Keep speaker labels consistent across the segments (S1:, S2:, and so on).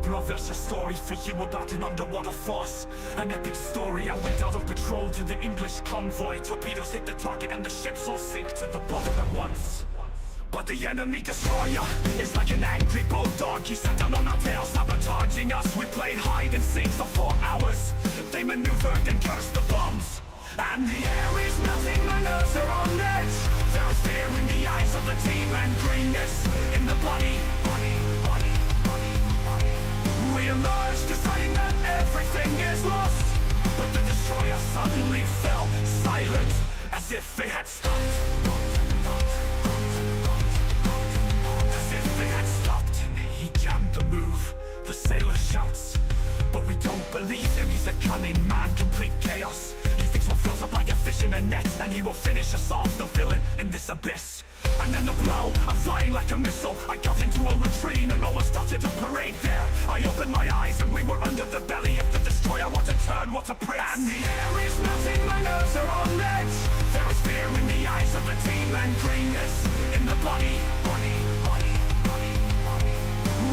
S1: bro, there's a story for you about an underwater force. An epic story. I went out on patrol to the English convoy. Torpedoes hit the target and the ships all sink to the bottom at once. But the enemy destroyer is like an angry bulldog. He sat down on our tail, sabotaging us. We played hide and seek for 4 hours. They maneuvered and cursed the bombs. And the air is melting, my nerves are on edge. There is fear in the eyes of the team and greenness in the body. We emerged deciding that everything is lost. But the destroyer suddenly fell silent, as if they had stopped. As if they had stopped. He jammed the move, the sailor shouts. But we don't believe him, he's a cunning man, complete chaos. He thinks we'll froze up like a fish in a net, and he will finish us off, the villain in this abyss. And then the blow, I'm flying like a missile. I got into a latrine and almost started a parade there. I opened my eyes and we were under the belly of the destroyer. What a turn, what a prince. And the air is melting, my nerves are on edge. There is fear in the eyes of the team and greenness in the body.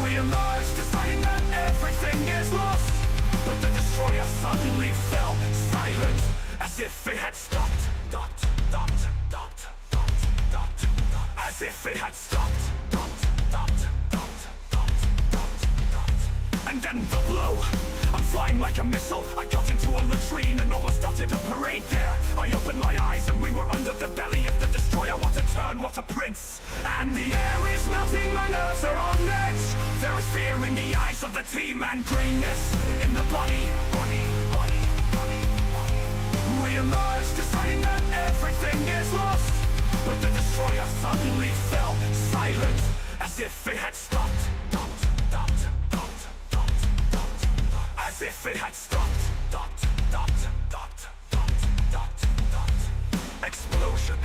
S1: We emerged deciding that everything is lost. But the destroyer suddenly fell silent, as if it had stopped. As if it had stopped. And then the blow, I'm flying like a missile. I got into a latrine and almost started a parade there. I opened my eyes and we were under the belly of the destroyer. What a turn, what a prince. And the air is melting, my nerves are on edge. There is fear in the eyes of the team and greenness in the body. We emerged deciding that everything is lost. But the destroyer suddenly fell silent, as if it had stopped. As if it had stopped. Explosion.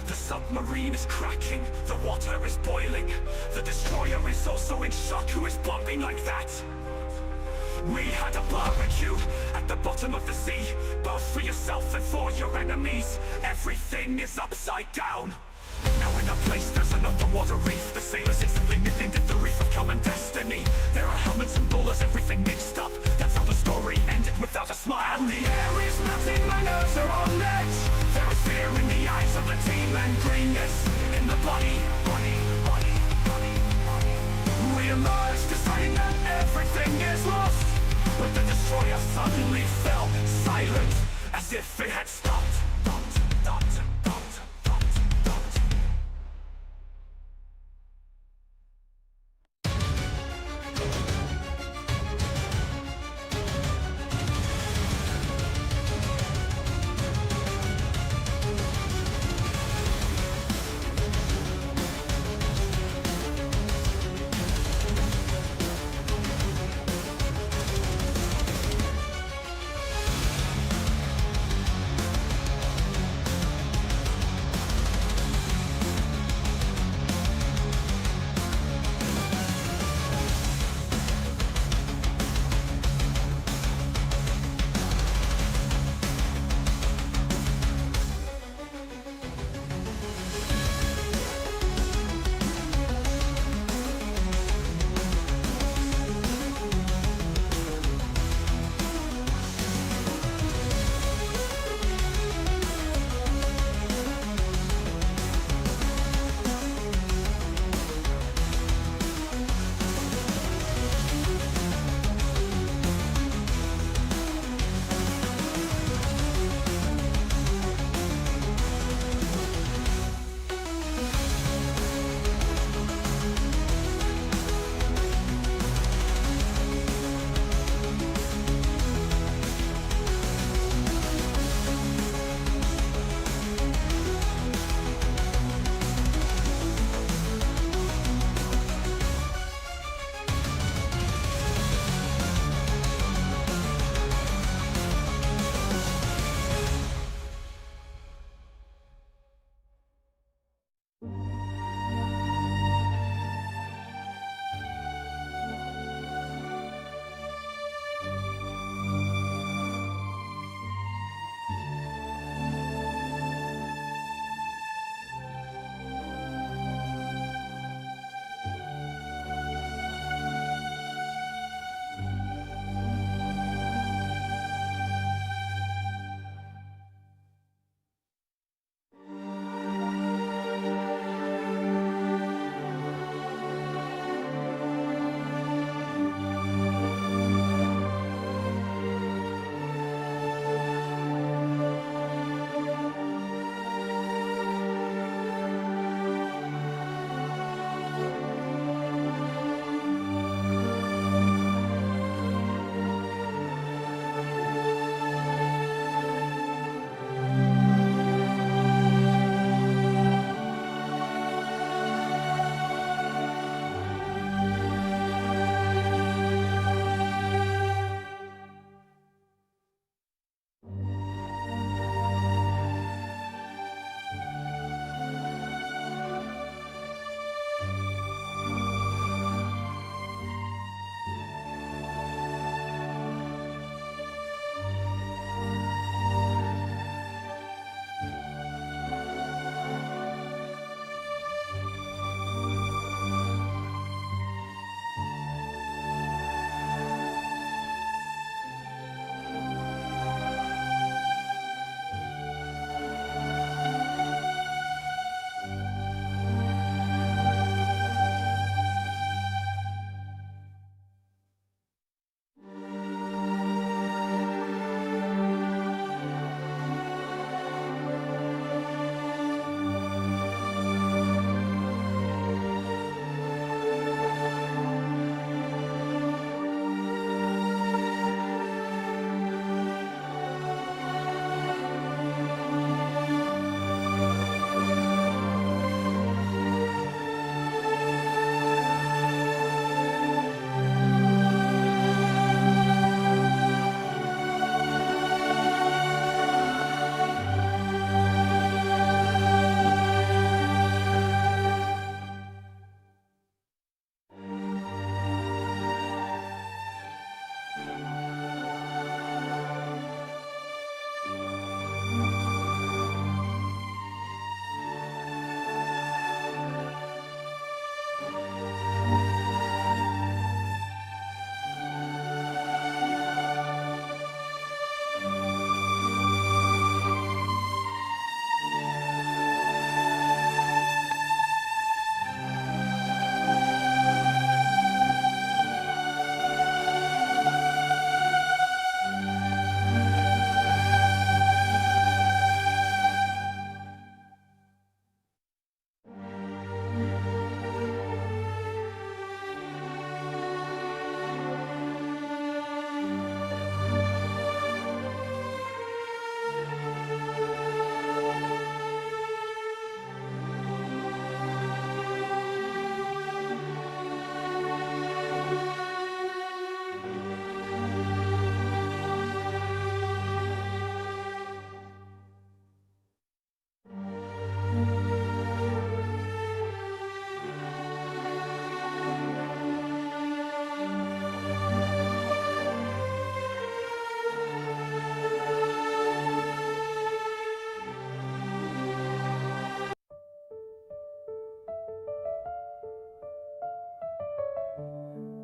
S1: The submarine is cracking. The water is boiling. The destroyer is also in shock. Who is bombing like that? We had a barbecue at the bottom of the sea, both for yourself and for your enemies. Everything is upside down. Now in a place there's an underwater reef. The sailors instantly nicknamed the reef of common destiny. There are helmets and bullets, everything mixed up. That's how the story ended without a smile. And the air is melting, my nerves are on edge. There is fear in the eyes of the team and greenness in the body. We emerged deciding that everything is lost. But the destroyer suddenly fell silent, as if it had stopped.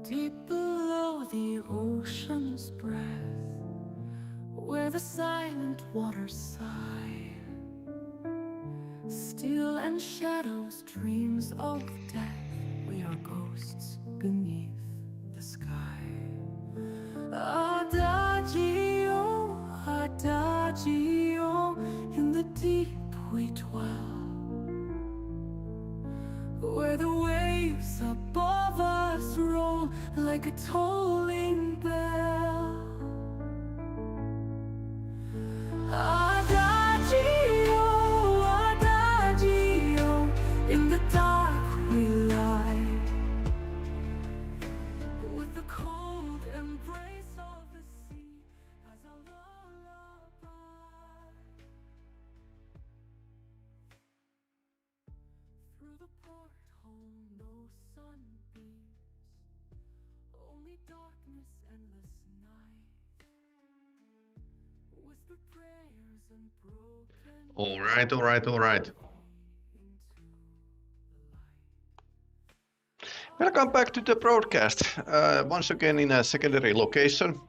S1: Deep below the ocean's breath, where the silent waters sigh, still and shadows, dreams of death, we are ghosts beneath the sky. Adagio, adagio, in the deep we dwell, where the waves above us roll like a tolling bell. Adagio, adagio, in the dark we lie, with the cold embrace of the sea as our lullaby. Through the porthole no sunbeams, only darkness, endless night, whispered prayers and broken.
S2: All right. Welcome back to the broadcast. Once again in a secondary location.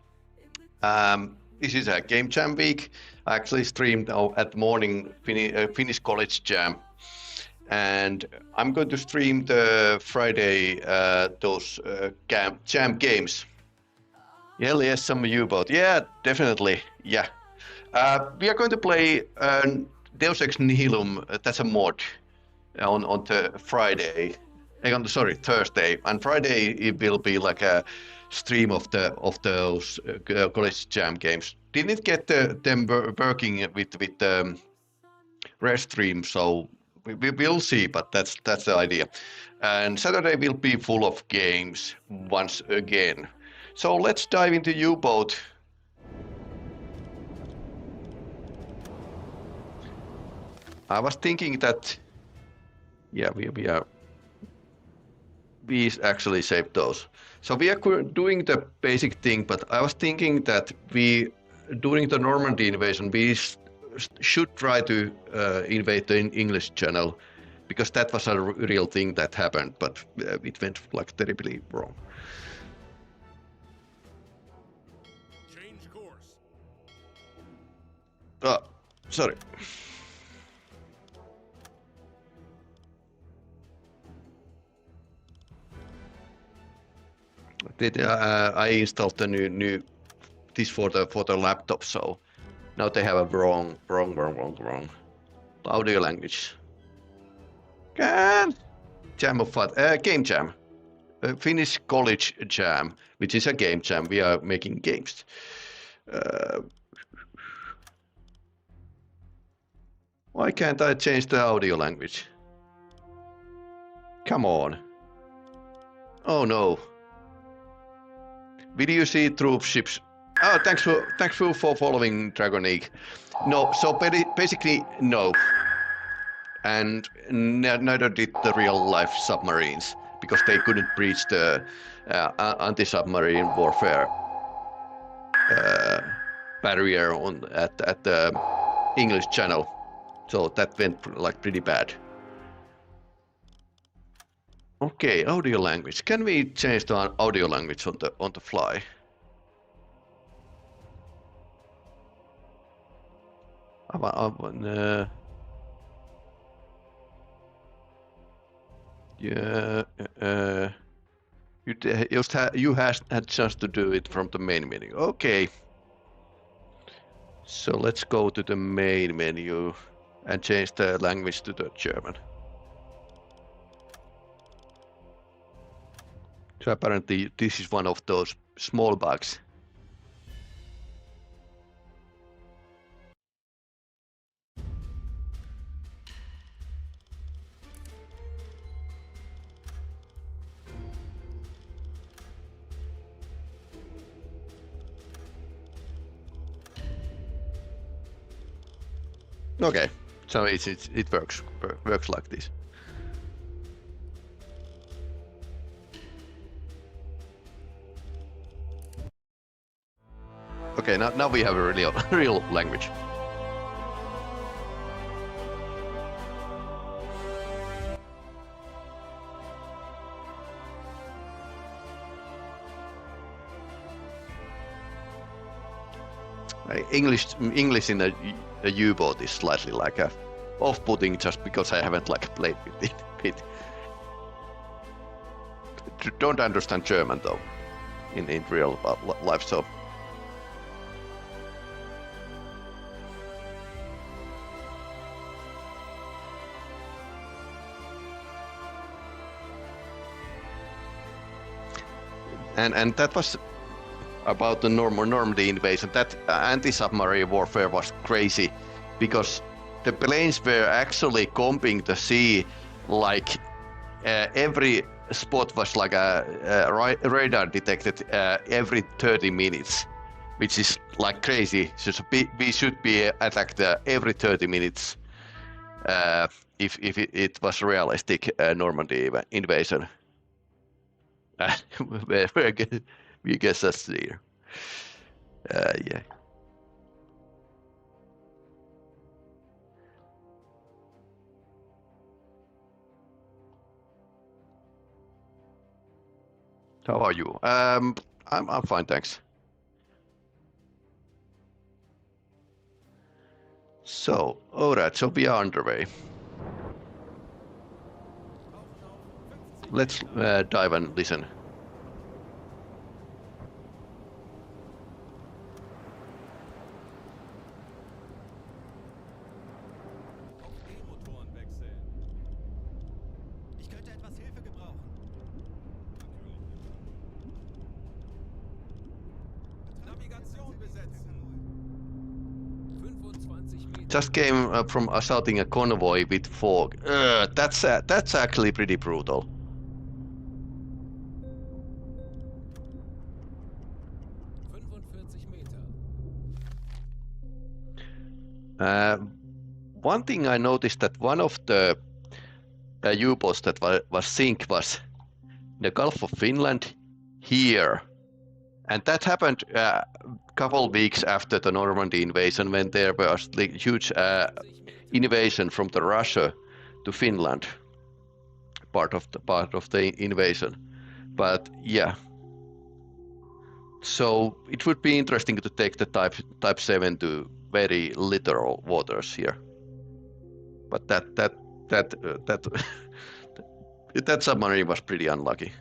S2: This is a game jam week. I actually streamed at morning Finnish college jam. And I'm going to stream the Friday those jam games. Hell yes, some U-boat. Yeah, definitely. Yeah. We are going to play Deus Ex Nihilum. That's a mod on the Friday. Thursday. And Friday it will be like a stream of those college jam games. Didn't get them working with rest stream, so we will see. But that's the idea. And Saturday will be full of games once again. So let's dive into U-boat. I was thinking that, yeah, we actually saved those. So we are doing the basic thing, but I was thinking that during the Normandy invasion, we should try to invade the English Channel, because that was a real thing that happened, but it went like terribly wrong.
S3: Change course.
S2: Sorry. I installed the new this for the laptop, so now they have a wrong audio language. Jam of fun, game jam, Finnish college jam, which is a game jam. We are making games. Why can't I change the audio language? Come on. Oh no. Will you see troop ships? Oh, thanks for following Dragonic. No, so basically no. And neither did the real life submarines, because they couldn't breach the anti-submarine warfare barrier at the English Channel. So that went like pretty bad. Okay, audio language. Can we change the audio language on the fly? Yeah. You had chance to do it from the main menu. Okay. So let's go to the main menu and change the language to the German. So apparently this is one of those small bugs. Okay, so it works like this. Okay, now we have a real language. English in a U-boat is slightly like a off-putting just because I haven't like played with it. Don't understand German though in real life, so. And that was about the Normandy invasion. That anti-submarine warfare was crazy because the planes were actually combing the sea, like every spot was like a radar detected every 30 minutes, which is like crazy. So we should be attacked every 30 minutes if it was realistic Normandy invasion. We guess that's there. Yeah. How are you? I'm fine, thanks. So, alright, so we are underway. Let's dive and listen.
S4: Motoren wechseln. Ich könnte etwas Hilfe gebrauchen. Navigation besetzen.
S3: 25 Meter.
S2: Just came from assaulting a convoy with fog. That's actually pretty brutal.
S3: 45 Meter.
S2: One thing I noticed that one of the U-boats that was sink was the Gulf of Finland here, and that happened a couple weeks after the Normandy invasion, when there was the huge invasion from the Russia to Finland, part of the invasion. But yeah, so it would be interesting to take the Type 7 to very littoral waters here. But that submarine was pretty unlucky.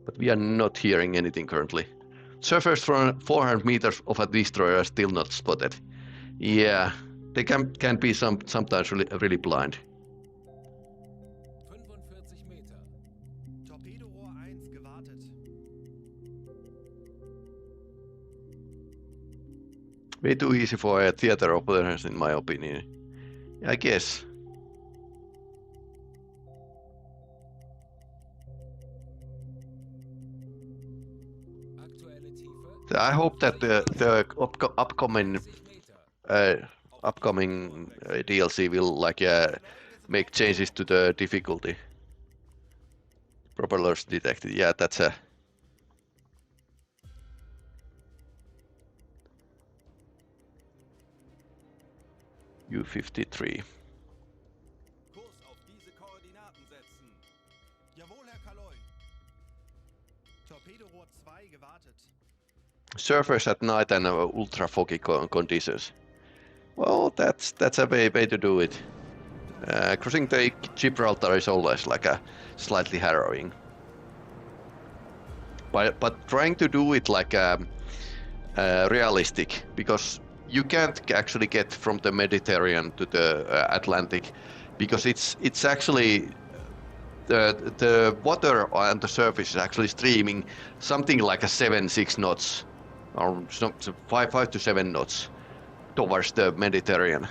S2: But we are not hearing anything currently. Surfers from 400 meters of a destroyer are still not spotted. Yeah, they can be sometimes really blind.
S3: 45 Meter.
S4: Torpedorohr 1 gewartet.
S2: Way too easy for a theater operations, in my opinion. I guess.
S3: Aktuelle Tiefe.
S2: I hope that the upcoming DLC will like make changes to the difficulty. Propellers detected. Yeah, that's a. U-53.
S4: Kurs auf diese Koordinaten setzen. Jawohl, Herr Kaloy. Torpedorohr 2 gewartet.
S2: Surfers at night and ultra foggy conditions. Well, that's a way to do it. Crossing the Gibraltar is always like a slightly harrowing. But trying to do it like realistic, because you can't actually get from the Mediterranean to the Atlantic, because it's actually the water on the surface is actually streaming something like a 7-6 knots, or 5 to 7 knots towards the Mediterranean.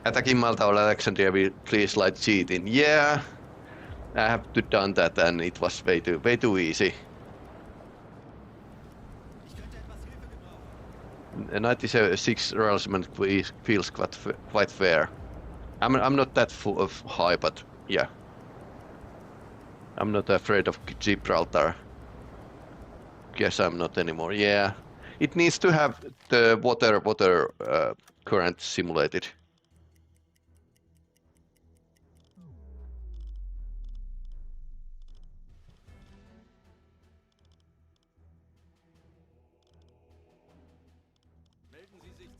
S2: Attacking Malta or Alexandria will please like cheating. Yeah, I have to done that, and it was way too easy.
S4: Ich könnte etwas Hilfe gebrauchen.
S2: A 96 harassment feels quite fair. I'm not that high, but yeah. I'm not afraid of Gibraltar. Guess I'm not anymore. Yeah, it needs to have the water current simulated.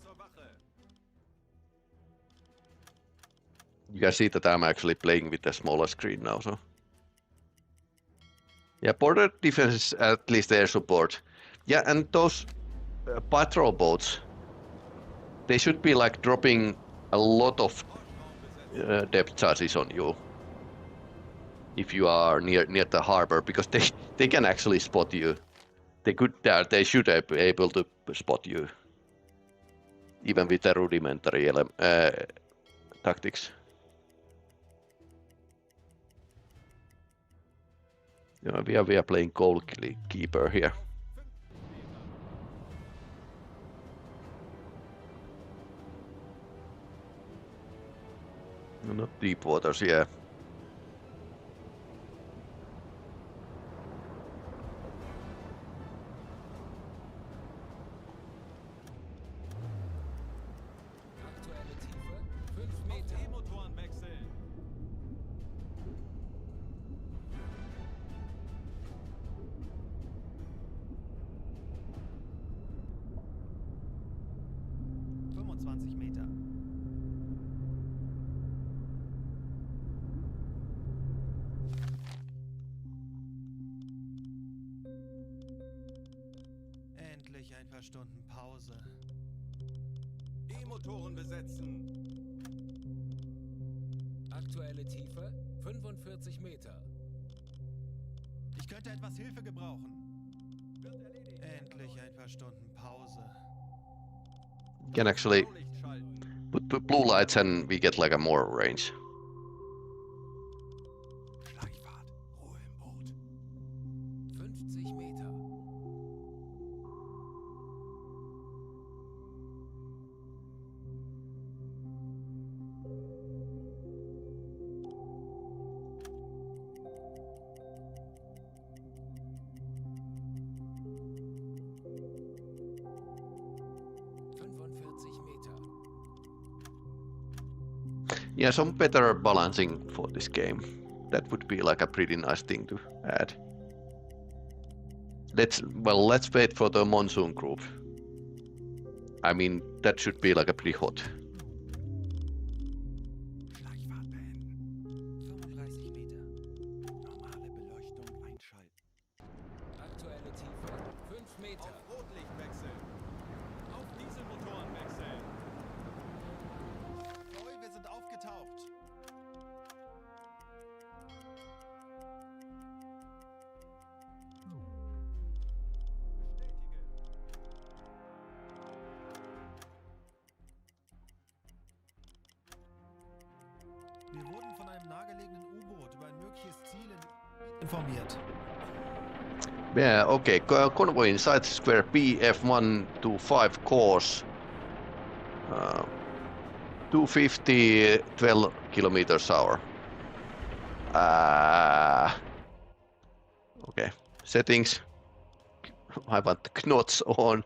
S4: zur Wache.
S2: You can see that I'm actually playing with a smaller screen now, so. Yeah, border defense is at least air support. Yeah, and those patrol boats, they should be like dropping a lot of depth charges on you if you are near the harbor, because they can actually spot you. They should be able to spot you, even with the rudimentary tactics. Yeah, we are playing goalkeeper here. No, not deep waters, yeah.
S3: Aktuelle Tiefe 5 Meter.
S4: E-Motoren wechseln. Meter. Endlich ein paar Stunden Pause. E-Motoren besetzen.
S3: Aktuelle Tiefe 45 Meter.
S4: Ich könnte etwas Hilfe gebrauchen. Wird erledigt. Endlich ein paar Stunden Pause.
S2: You can actually put blue lights and we get like a more range.
S4: Schleichfahrt. Ruhe im Boot.
S3: 50 Meter.
S2: Yeah, some better balancing for this game. That would be like a pretty nice thing to add. Let's wait for the monsoon group. I mean, that should be like a pretty hot.
S4: Schleichfahrt beenden. 35 Meter. Normale Beleuchtung einschalten.
S3: Aktuelle Tiefe 5 Meter.
S4: Auf Rotlicht wechseln. Auf Dieselmotoren wechseln. Oi, wir sind aufgetaucht. Wir wurden von einem nahegelegenen U-Boot über ein mögliches Ziel informiert.
S2: Yeah, okay. Convoy inside square BF125 course. 250, 12 kilometers hour. Okay, settings. I want the knots on.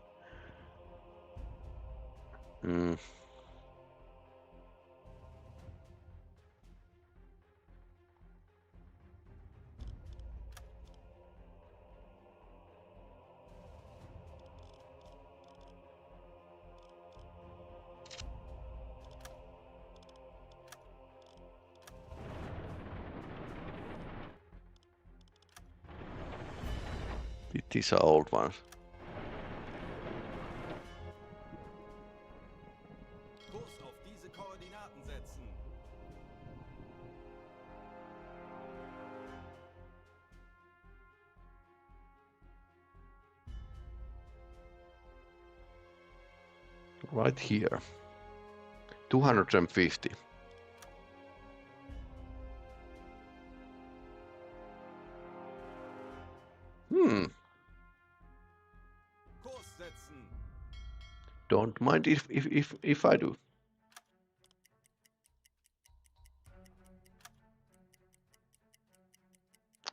S2: These are old ones.
S4: Kurs auf diese Koordinaten setzen.
S2: Right here. 250.
S4: Kurs setzen.
S2: Don't mind if I do.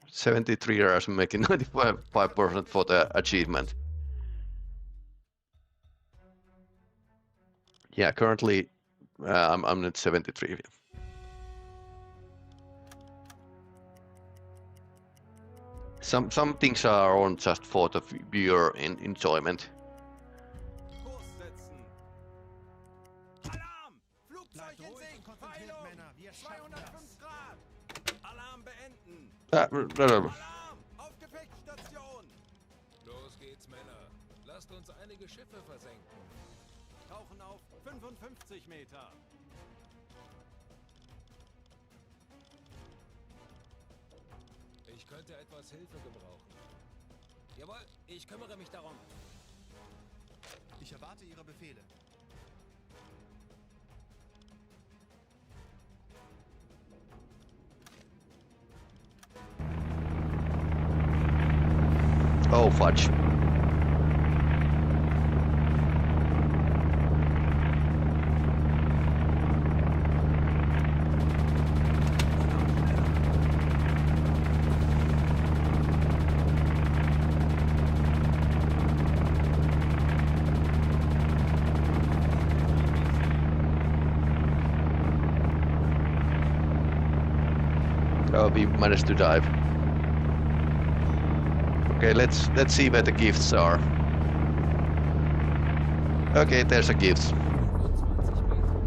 S2: $73 hours making 95% for the achievement. Yeah, currently I'm at 73. Some things are on just for the viewer enjoyment.
S4: Kurs setzen. Bleibt ruhig und konzentriert, Männer. Wir schaffen das.
S5: Grad. Alarm beenden.
S2: Äh,
S5: Alarm! Auf Gefechtsstation!
S3: Los geht's, Männer. Lasst uns einige Schiffe versenken.
S5: Tauchen auf 55 Meter.
S3: Ich könnte etwas Hilfe gebrauchen. Jawohl, ich kümmere mich darum.
S4: Ich erwarte Ihre Befehle.
S2: Oh, fudge. Oh, we managed to dive. Okay, let's see where the gifts are. Okay, there's a gift.
S3: 25 Meter.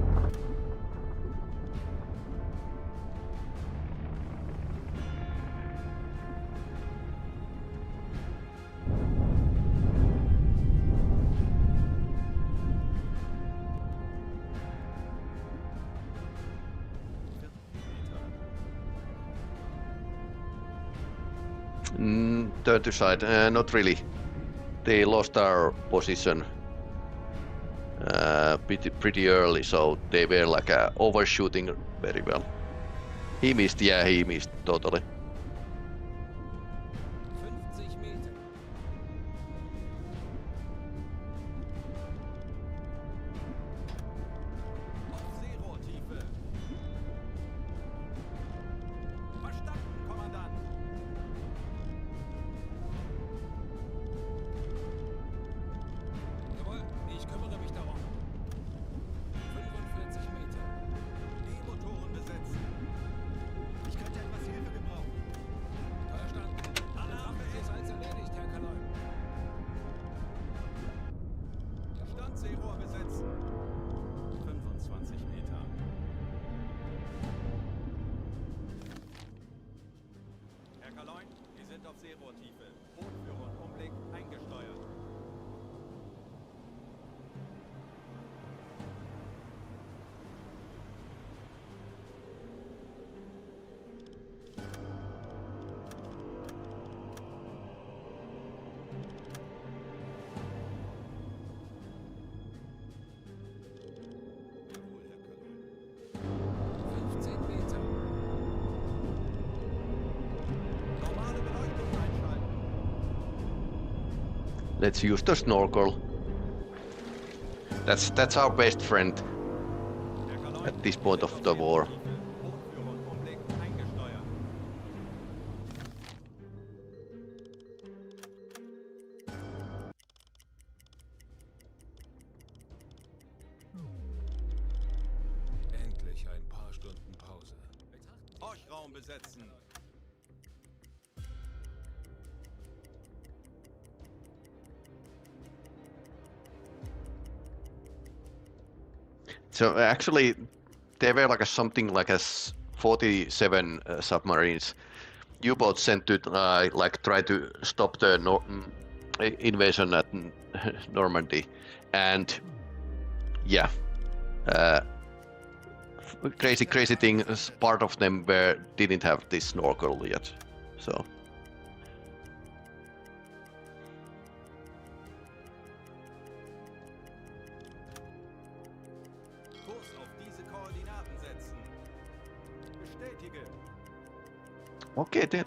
S2: Turn to side. Not really. They lost our position pretty early, so they were like overshooting very well. He missed, yeah, he missed totally.
S3: 50 Meter.
S5: Auf Seerohrtiefe. Verstanden, Kommandant.
S3: Jawohl, ich kümmere mich darum. 45 Meter.
S5: E-Motoren besetzen.
S4: Ich könnte etwas Hilfe gebrauchen.
S3: Verstanden.
S5: Alarm
S3: Ist als erledigt, Herr Kaloy.
S5: Standseerohr besetzen. 25 Meter. Herr Kaloin, wir sind auf Seerohrtiefe. Bootführer und Umblick eingesteuert. Jawohl, Herr Kaloin.
S3: 15 Meter.
S5: Normale Beleuchtung einschalten.
S2: Let's use the snorkel. That's our best friend
S5: Herr Kaloin,
S2: at this point of the war.
S5: Bootführer und Umblick eingesteuert.
S3: Endlich ein paar Stunden Pause.
S5: Horchraum besetzen.
S2: So actually, there were like something like 47 submarines. U-boats sent to like try to stop the invasion at Normandy, and yeah, crazy thing. Part of them didn't have this snorkel yet, so.
S5: Kurs auf diese Koordinaten setzen. Bestätige.
S2: Okay,
S5: Kurs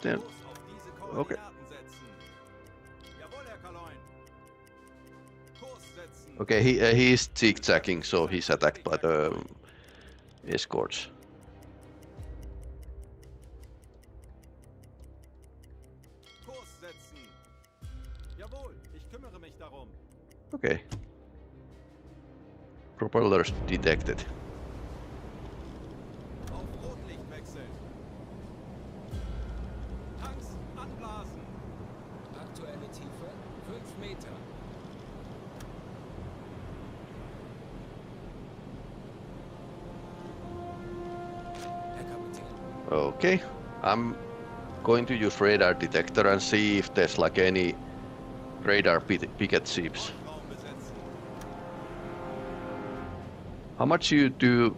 S5: auf diese Koordinaten setzen. Jawohl, Herr Kaloin. Kurs setzen.
S2: okay. He is zigzagging, so he's attacked by the escorts.
S5: Kurs setzen. Jawohl, ich kümmere mich darum.
S2: Okay. Propellers detected.
S5: Auf Rotlicht wechseln. Tanks anblasen.
S3: Aktuelle Tiefe 5 Meter.
S2: Okay, I'm going to use radar detector and see if there's like any radar picket ships.
S5: Raum besetzen.
S2: How much do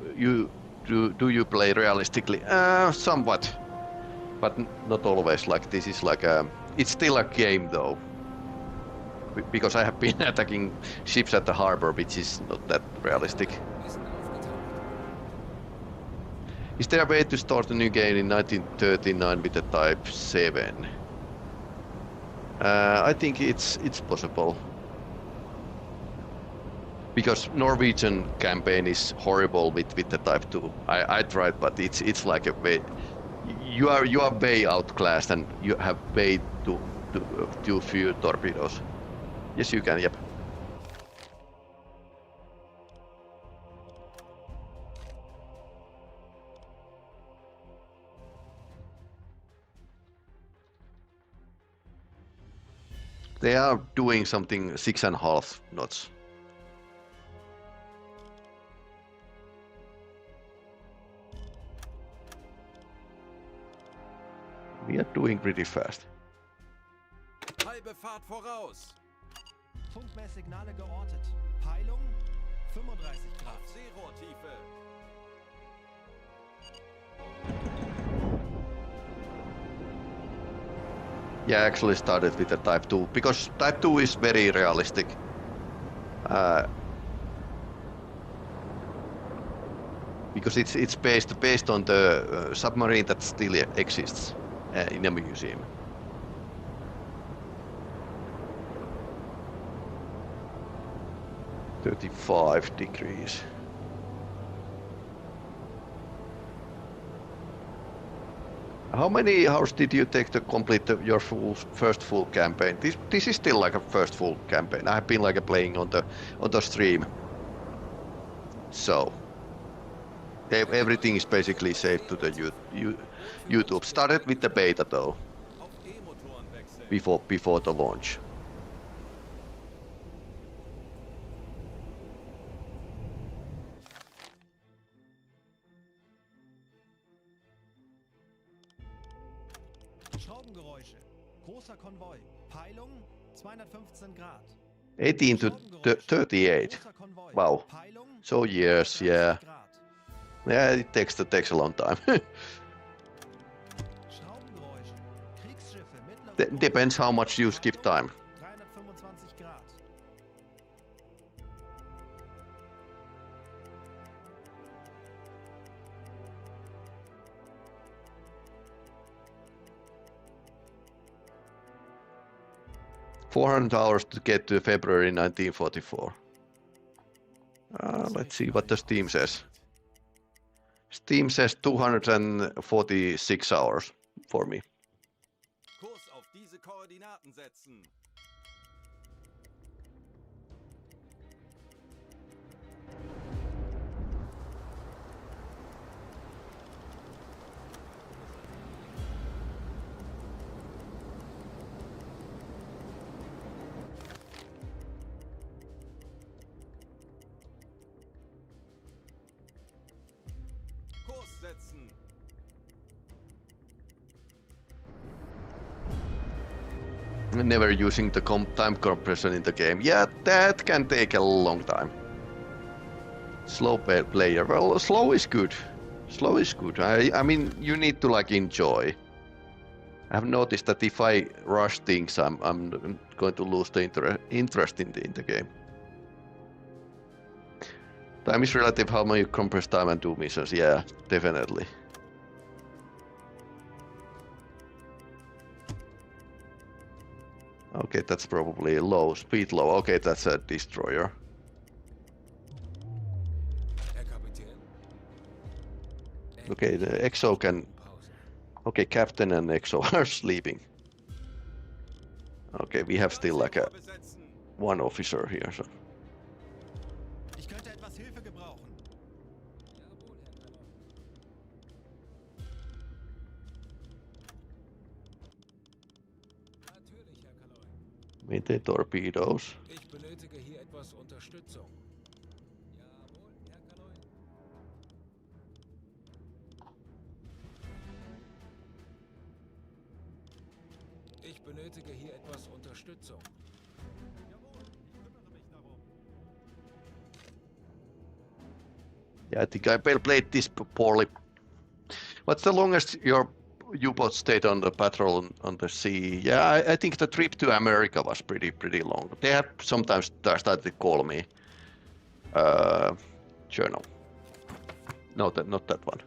S2: you play realistically? Somewhat, but not always. Like this is like a, it's still a game though, because I have been attacking ships at the harbor, which is not that realistic.
S3: Wissen aufgetaucht.
S2: Is there a way to start a new game in 1939 with a Type 7? I think it's possible. Because Norwegian campaign is horrible with the Type 2. I tried, but it's like a way. You are way outclassed and you have way too few torpedoes. Yes, you can. Yep. They are doing something 6.5 knots. We are doing pretty fast.
S5: Halbe Fahrt voraus.
S4: Funkmesssignale geortet. Peilung 35 Grad.
S5: Seerohrtiefe.
S2: Yeah, I actually started with the Type 2 because Type 2 is very realistic. Because it's based on the submarine that still exists in a museum. (35°). How many hours did you take to complete your first full campaign? This is still like a first full campaign. I have been like playing on the stream, so everything is basically saved to the YouTube. Started with the beta though,
S5: Auf E-Motoren wechseln.
S2: before the launch.
S4: Schraubengeräusche. Großer Konvoi. Peilung 215 Grad.
S2: 18 to 38.
S4: Großer Konvoi.
S2: Wow.
S4: Peilung
S2: So years,
S4: 30
S2: yeah.
S4: Grad.
S2: Yeah, it takes a long time.
S4: Schraubengeräusche. Kriegsschiffe mittlere
S2: Depends how much you skip time.
S4: 325 Grad.
S2: $400 to get to February 1944. Let's see what the Steam says. Steam says 246 hours for me.
S5: Kurs auf diese Koordinaten setzen. Kurs setzen.
S2: Never using the time compression in the game. Yeah, that can take a long time. Slow player. Well, slow is good. Slow is good. I mean, you need to like enjoy. I have noticed that if I rush things, I'm going to lose the interest in the game. Time is relative. How much you compress time and do missions? Yeah, definitely. Okay, that's probably low. Speed low. Okay, that's a destroyer.
S3: Herr Kapitän.
S2: Okay, the EXO can...
S3: Pause.
S2: Okay, Captain and EXO are sleeping. Okay, we have still like a
S5: Besetzen.
S2: one officer here, so...
S4: Ich könnte etwas Hilfe gebrauchen.
S3: Jawohl, Herr Kalon. Natürlich, Herr Kalon.
S2: With the torpedoes.
S3: Ich benötige hier etwas Unterstützung. Jawohl, Herr Kalon. benötige hier etwas Unterstützung.
S4: Jawohl, ich kümmere mich darum.
S2: Yeah, I think I played this poorly. What's the longest your U-boat stayed on the patrol on the sea? Yeah, I think the trip to America was pretty long. They have sometimes started to call me journal. No, not that one.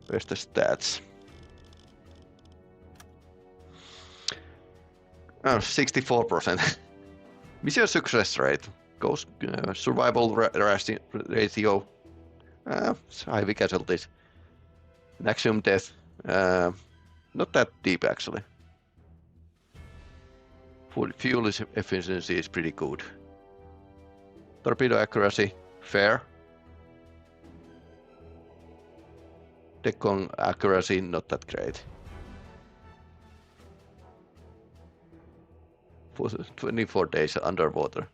S2: Where's the stats? 64%. Mission success rate. Goes survival ratio. Heavy casualties. Maximum death. Not that deep actually. Fuel efficiency is pretty good. Torpedo accuracy, fair. Decon accuracy, not that great. For 24 days underwater.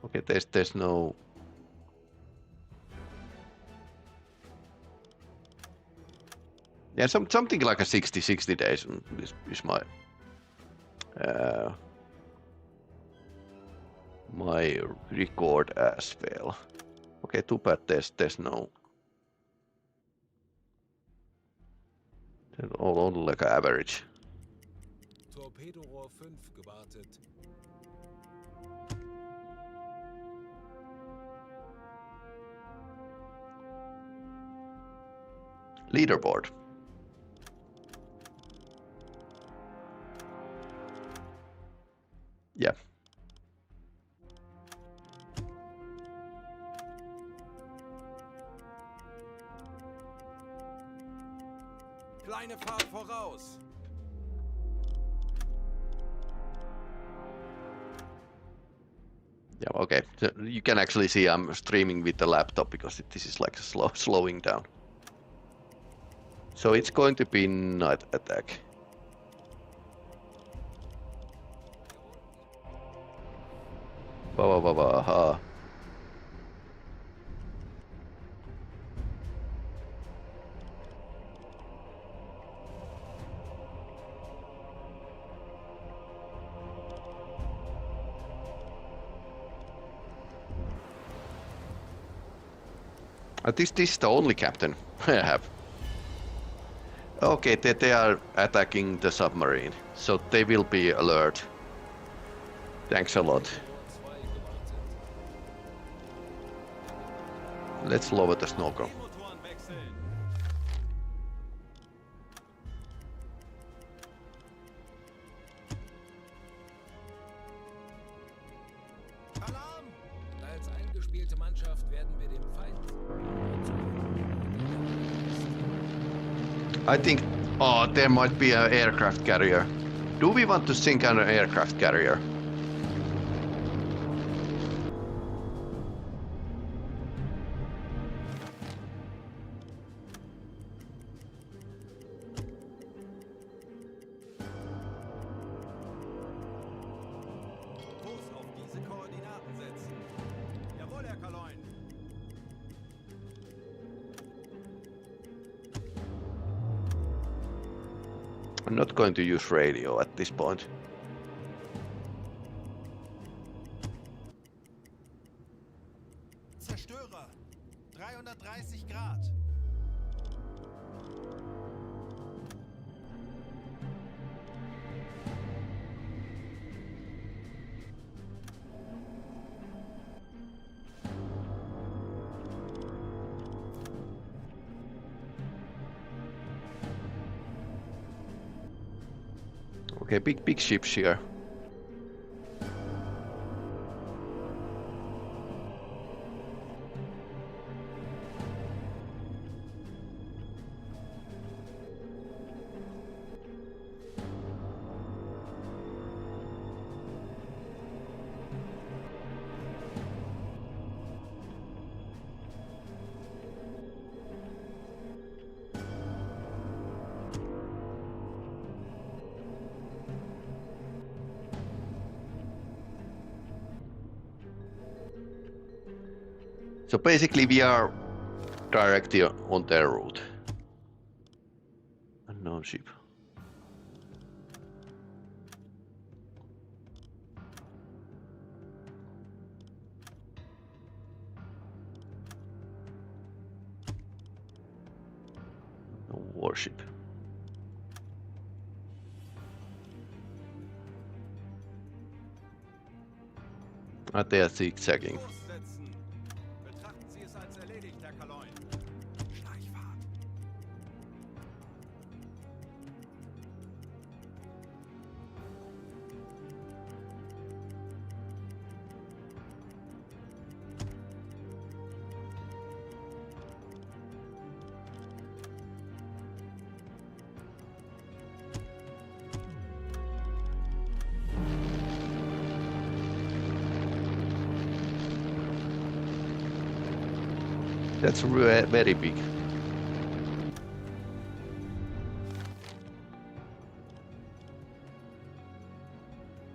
S2: Okay, there's no. Yeah, something like a 60 days is my my record as well. Okay, too bad there's no. They're all only like an average.
S3: Torpedorohr 5 gewartet.
S2: Leaderboard. Yeah.
S5: Kleine Fahrt voraus.
S2: Yeah, okay. So you can actually see I'm streaming with the laptop because this is like slowing down. So it's going to be night attack. Ha. This is the only captain I have. Okay, they are attacking the submarine, so they will be alert. Thanks a lot. Let's lower the snorkel.
S5: Motoren wechseln. Alarm!
S3: Als eingespielte Mannschaft werden wir dem Feind.
S2: I think, there might be an aircraft carrier. Do we want to sink an aircraft carrier?
S5: Kurs auf diese Koordinaten setzen. Jawohl, Herr Kaloin.
S2: I'm not going to use radio at this point.
S4: Zerstörer. 330 Grad.
S2: Okay, big ships here. So basically we are directly on their route. unknown ship. No warship. They are zigzagging.
S5: Kurs setzen. Betrachten Sie es als erledigt, Herr Kaloin. Schleichfahrt.
S2: That's very big.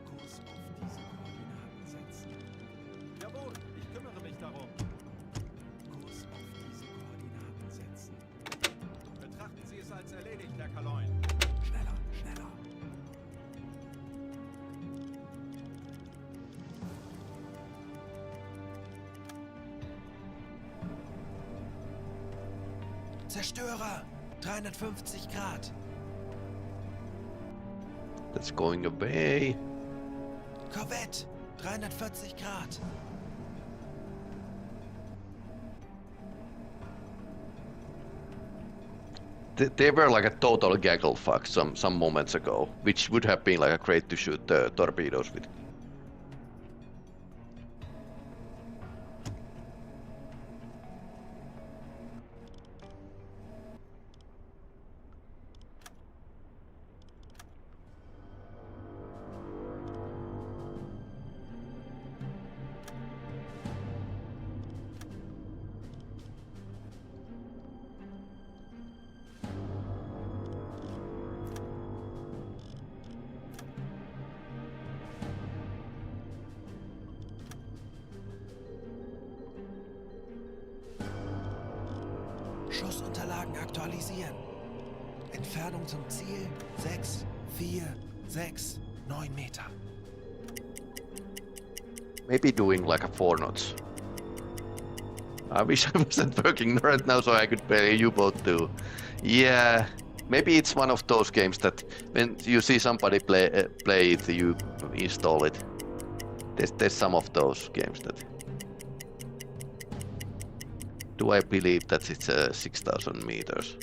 S4: Kurs auf diese Koordinaten setzen.
S5: Jawohl, ich kümmere mich darum.
S4: Kurs auf diese Koordinaten setzen.
S5: Betrachten Sie es als erledigt, Herr Kaloin.
S4: Schneller, schneller. Zerstörer! 350 Grad.
S2: That's going away.
S4: Korvette! 340 Grad.
S2: They were like a total gaggle fuck some moments ago, which would have been like a great to shoot the torpedoes with.
S4: Schussunterlagen aktualisieren. Entfernung zum Ziel 6, 4, 6, 9 Meter.
S2: Maybe doing like a 4 knots. I wish I wasn't working right now so I could play a U-boat too. Yeah, maybe it's one of those games that when you see somebody play it, you install it. There's some of those games that. Do I believe that it's 6,000 meters?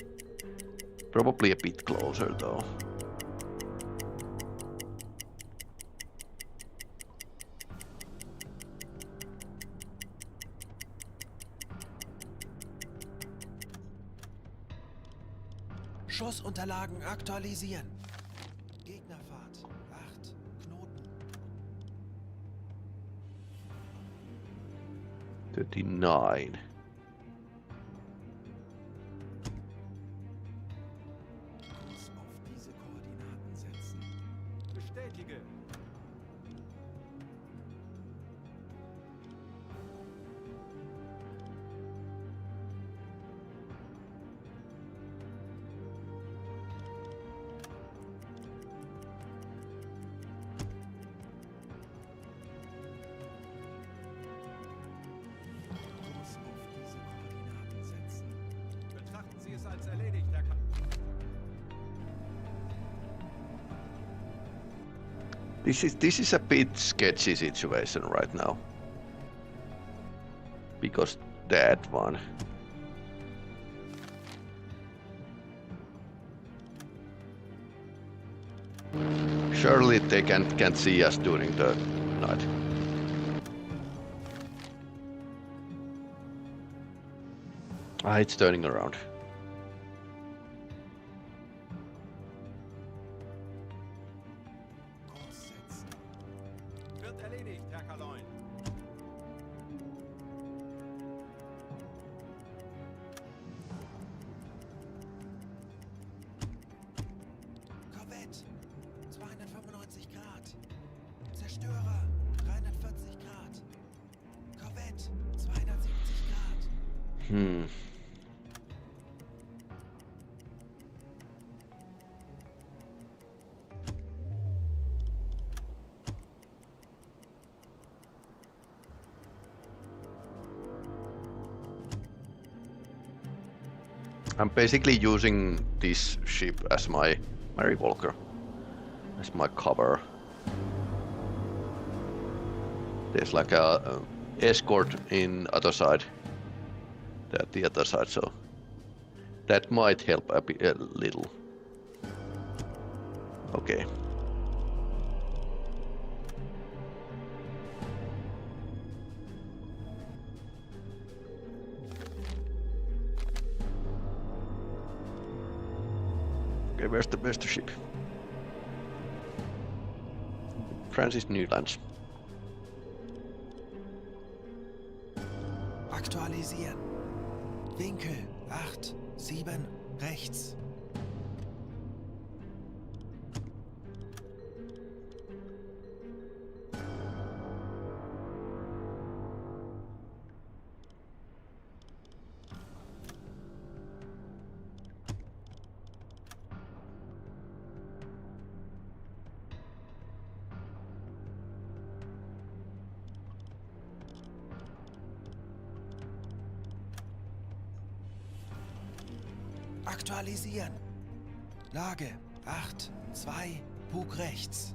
S2: Probably a bit closer though.
S4: Schussunterlagen aktualisieren. Gegnerfahrt 8 Knoten.
S2: 39.
S4: Kurs auf diese Koordinaten setzen.
S5: Bestätige.
S4: Kurs auf diese Koordinaten setzen.
S5: Betrachten Sie es als erledigt, Herr Kaloin.
S2: This is a bit sketchy situation right now. Because that one. Surely they can't see us during the night. Ah, it's turning around.
S4: Kurs setzen.
S5: Wird erledigt, Herr Kaloin.
S4: Korvette 295 Grad. Zerstörer 340 Grad. Korvette 270 Grad.
S2: I'm basically using this ship as my revolver, as my cover. There's like a escort in other side, the other side, so that might help a little. Okay. Okay, where's the ship? Francis Newlands.
S4: Aktualisieren. Winkel 8, 7, rechts. Aktualisieren. Lage 8, 2, Bug rechts.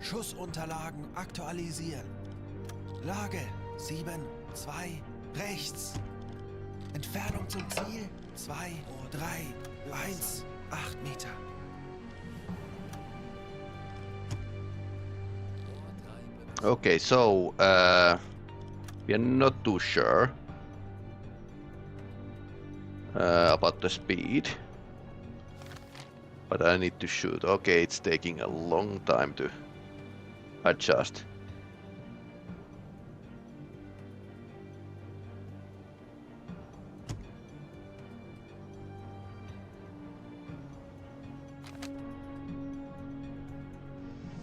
S4: Schussunterlagen aktualisieren. Lage 7, 2, rechts. Entfernung zum Ziel 2, 3, 1, 8 Meter.
S2: Okay, so we are not too sure about the speed, but I need to shoot. Okay, it's taking a long time to adjust.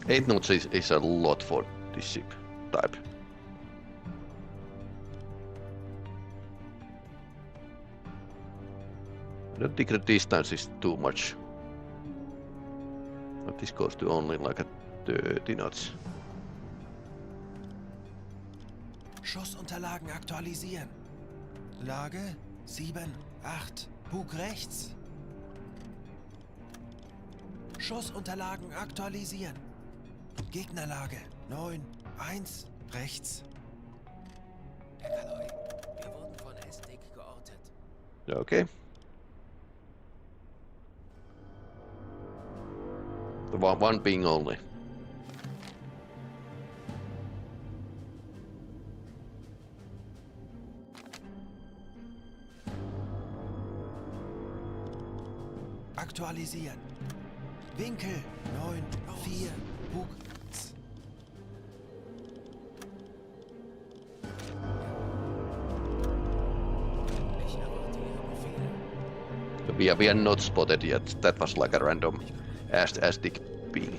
S2: Eight knots is a lot for this ship type. I don't think the distance is too much. But this goes to only like a 30 knots.
S4: Schussunterlagen aktualisieren. Lage 7, 8, Bug rechts. Schussunterlagen aktualisieren. Gegnerlage 9, 1, rechts.
S3: Herr Kaloi, wir wurden von Estig geortet.
S2: Okay. The one being only.
S4: Aktualisieren. Winkel 9, 4, Bug.
S3: Ich erwarte Ihre Befehle.
S2: We are not spotted yet. That was like a random astic ping.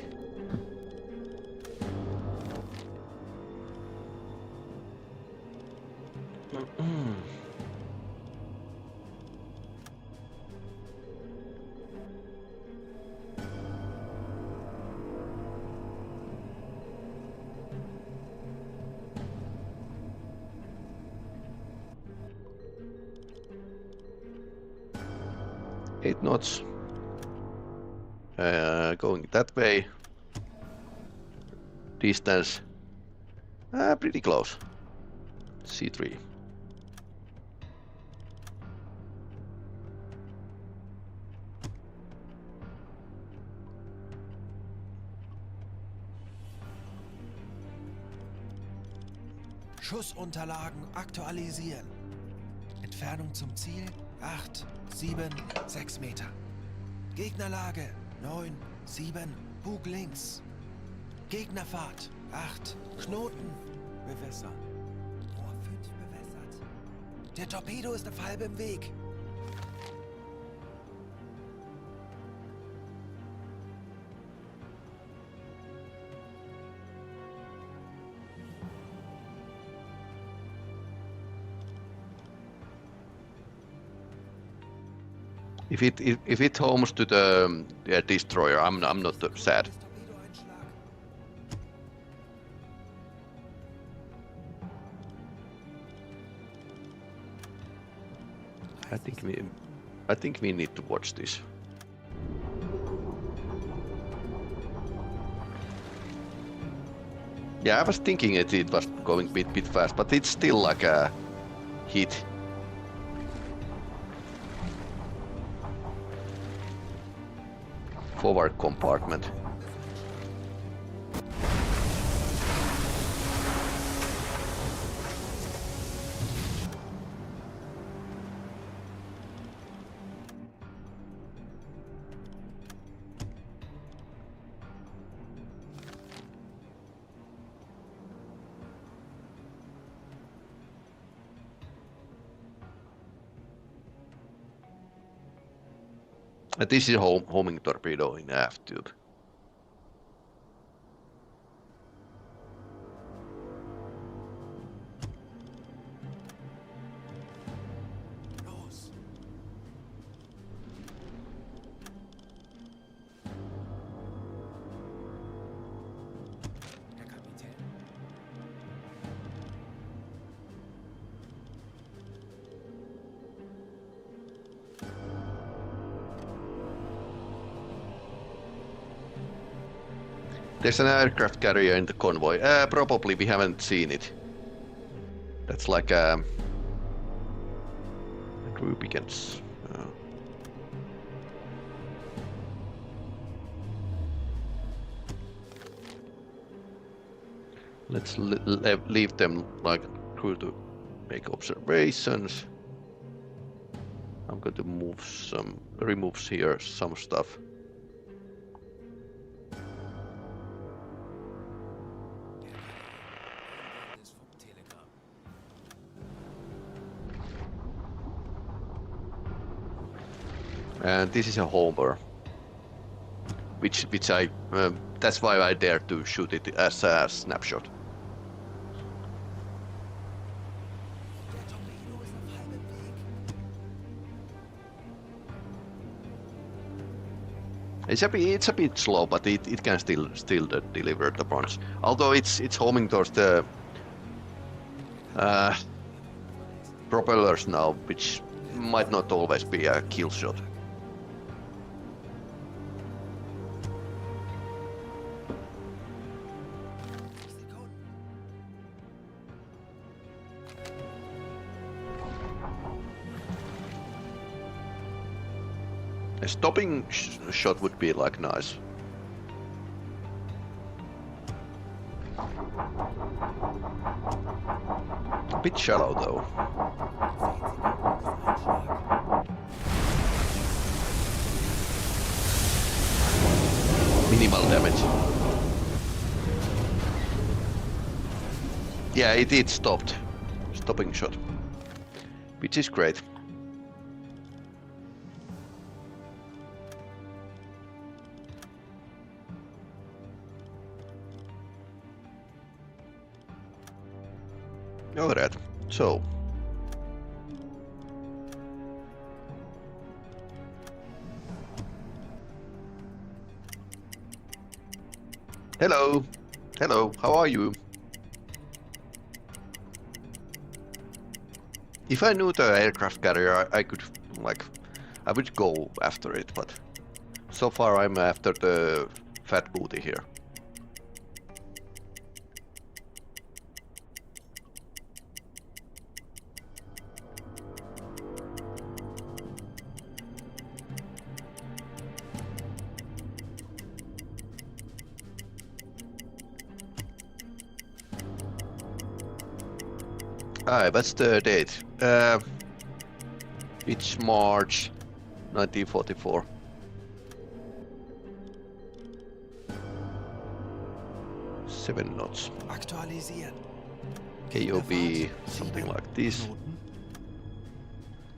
S2: Eight knots. Going that way. Distance. Pretty close. C3.
S4: Schussunterlagen aktualisieren. Entfernung zum Ziel 8, 7, 6 Meter. Gegnerlage 9, 7, Bug links. Gegnerfahrt 8, Knoten.
S5: Bewässern.
S4: Rohr 5 bewässert. Der Torpedo ist auf halbem Weg.
S2: If it homes to the destroyer, I'm not sad. I think we need to watch this. Yeah, I was thinking it was going bit fast, but it's still like a hit. Forward compartment. This is a homing torpedo in aft tube.
S4: Los!
S3: Herr Kapitän.
S2: There's an aircraft carrier in the convoy. Probably we haven't seen it. That's like a crew begins. Let's leave them like crew to make observations. I'm going to remove here some stuff.
S3: Das Funktelegramm.
S2: And this is a homer, which I that's why I dare to shoot it as a snapshot.
S4: Der Torpedo ist auf halbem Weg.
S2: It's a bit slow, but it can still deliver the punch. Although it's homing towards the propellers now, which might not always be a kill shot. A stopping shot would be like nice. A bit shallow though. Minimal damage. Yeah, it stopped. Stopping shot. Which is great. Alright, so hello, how are you? If I knew the aircraft carrier, I could I would go after it, but so far I'm after the fat booty here. What's the date? It's March 1944. Seven knots.
S4: Aktualisieren.
S2: KOB, something like this.
S4: Knoten.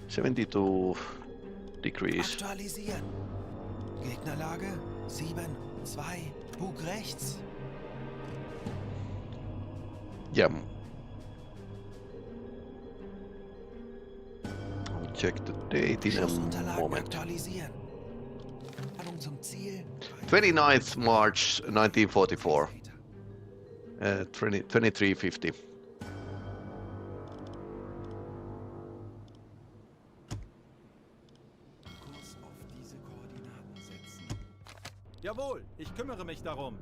S2: 72 degrees.
S4: Aktualisieren. Gegnerlage 7, 2, Bug rechts.
S2: Yeah. check the date in a
S4: Schussunterlagen
S2: moment.
S4: aktualisieren. Landung zum Ziel.
S2: 29th March 1944. 2350.
S4: Kurs auf diese Koordinaten setzen.
S5: Jawohl, ich kümmere mich darum.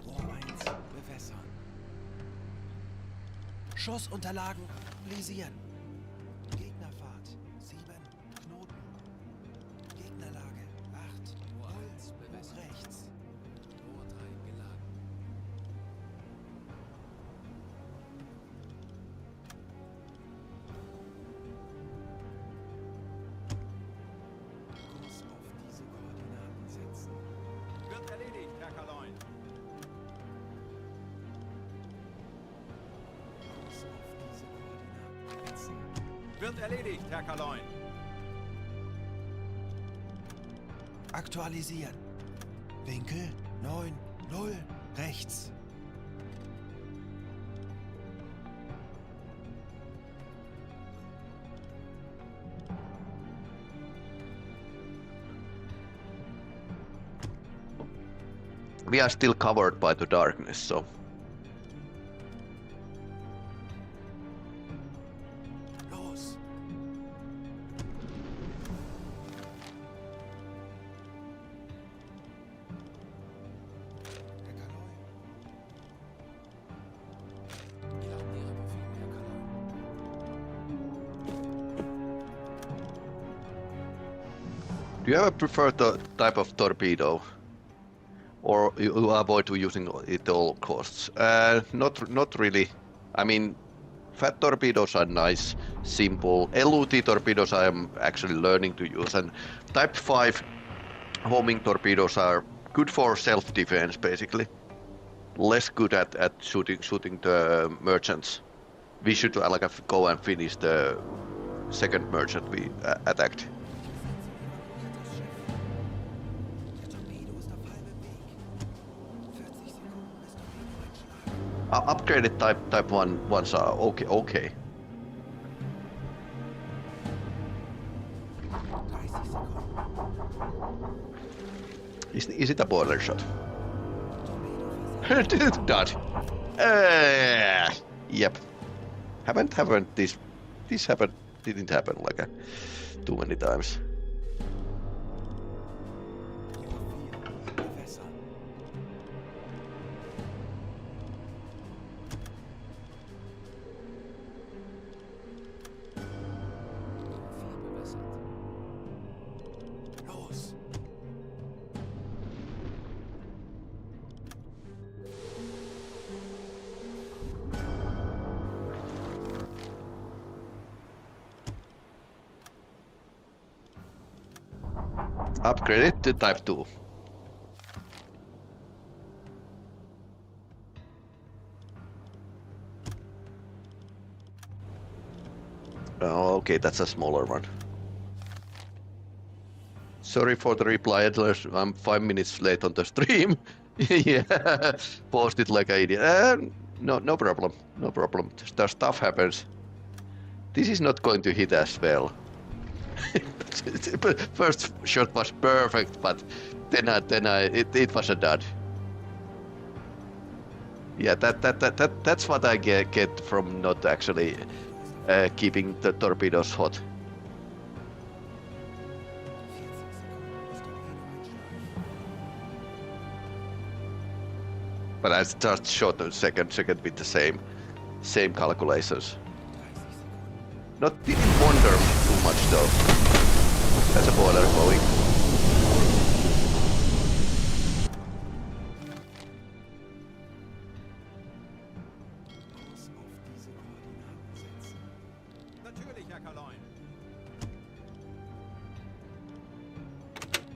S4: Rohr 1 bewässern. Schussunterlagen aktualisieren. Gegnerfahrt 7 Knoten. Gegnerlage 8
S3: Rohr
S4: 0
S3: 1 bewässert.
S4: rechts.
S3: Rohr 3 geladen.
S4: Kurs auf diese Koordinaten setzen.
S5: Wird erledigt, Herr Kaloin.
S4: Kurs auf diese Koordinaten setzen.
S5: Wird erledigt, Herr Kaloin.
S4: Aktualisieren. Winkel 9 0 rechts.
S2: We are still covered by the darkness, so
S4: Los. Herr Kaloy.
S3: Glauben Ihre Befehle, Herr Kaloy.
S2: do you ever prefer the type of torpedo? Or you avoid using it at all costs? Not really. I mean, fat torpedoes are nice, simple. LUT torpedoes I am actually learning to use, and Type 5 homing torpedoes are good for self-defense, basically. Less good at shooting the merchants. We should go and finish the second merchant we attacked.
S4: Der Torpedo ist auf halbem Weg. 40 Sekunden bis Torpedoeinschlag.
S2: Upgraded type 1 ones are okay.
S4: 30 Sekunden.
S2: Is it a boiler shot?
S4: Torpedo versetzt.
S2: Dot. Yep. Haven't this didn't happen like too many times.
S4: Rohr 4 bewässern.
S3: Rohr 4 bewässert.
S4: Los.
S2: Upgrade it to type 2. Oh, okay, that's a smaller one. Sorry for the reply, Adlers. I'm 5 minutes late on the stream. Yeah, posted like an idiot. No problem. No problem. The stuff happens. This is not going to hit as well. First shot was perfect, but then it was a dud. Yeah, that's what I get from not actually keeping the torpedoes hot.
S4: 40 Sekunden bis Torpedoeinschlag.
S2: But I just shot a second with the same calculations.
S4: 30 Sekunden.
S2: Didn't wonder too much though. That's a boiler going.
S4: Kurs auf diese Koordinaten setzen.
S5: Natürlich, Herr Kaloin.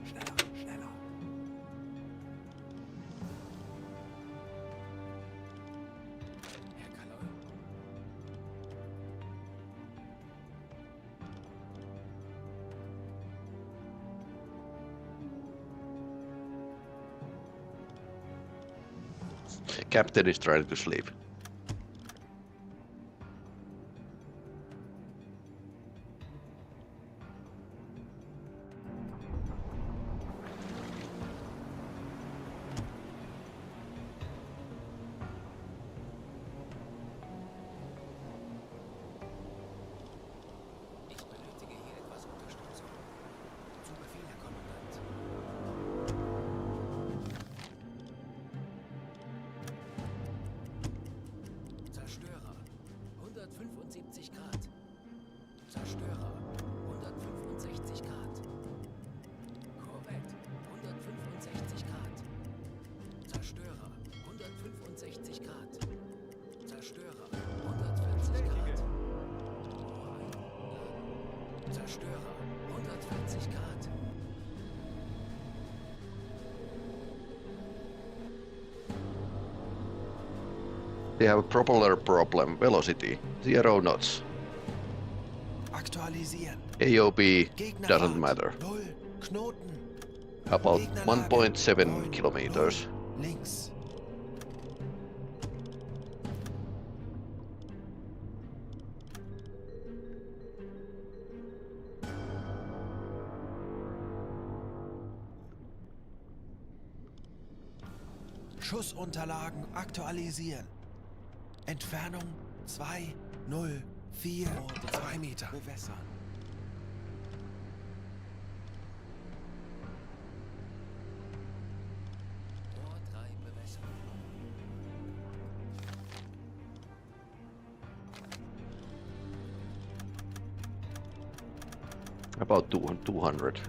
S4: Schneller, schneller.
S3: Herr Kaloy.
S2: Captain is trying to sleep.
S3: Zerstörer. 140 Grad.
S2: They have a propeller problem. Velocity 0 knots.
S4: Aktualisieren.
S2: AOB
S4: Gegnerfahrt.
S2: doesn't matter.
S4: 0 Knoten.
S2: About
S4: Gegnerlage.
S2: 1.7
S4: 9,
S2: kilometers.
S4: 0 links. Schussunterlagen aktualisieren. Entfernung 2, 0, 4, 2 Meter. Bewässern.
S3: Rohr 3 bewässern.
S2: About 200.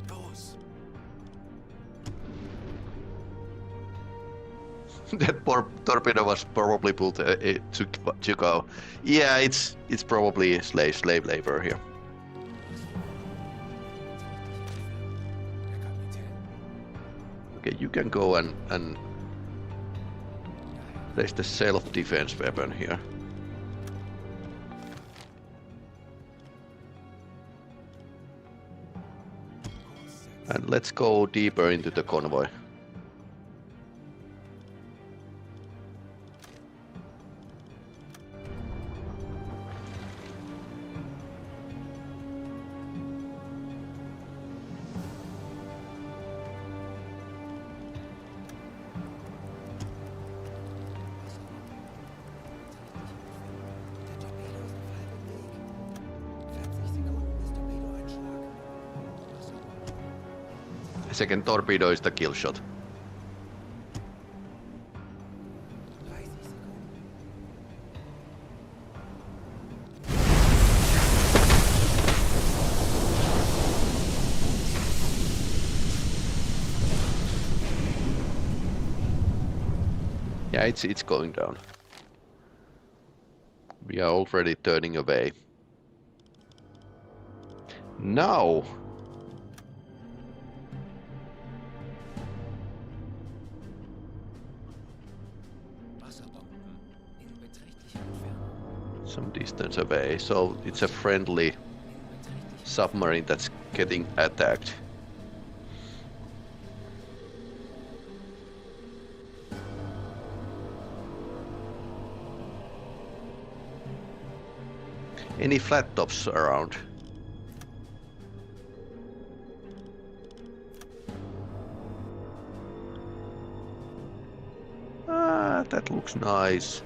S4: Los.
S2: That poor torpedo was probably pulled to go. Yeah, it's probably slave labor here.
S3: Der Kapitän.
S2: Okay, you can go and place the self-defense weapon here. And let's go deeper into the convoy.
S4: Der Torpedo ist auf halbem Weg. 40 Sekunden bis Torpedoeinschlag.
S2: The second torpedo is the kill shot.
S4: 30 Sekunden.
S2: Yeah, it's going down. We are already turning away. Now!
S3: Wasserbomben. In beträchtlicher Entfernung.
S2: Some distance away, so it's a friendly
S3: In beträchtlicher
S2: submarine that's getting attacked. Any flat tops around? Ah, that looks nice.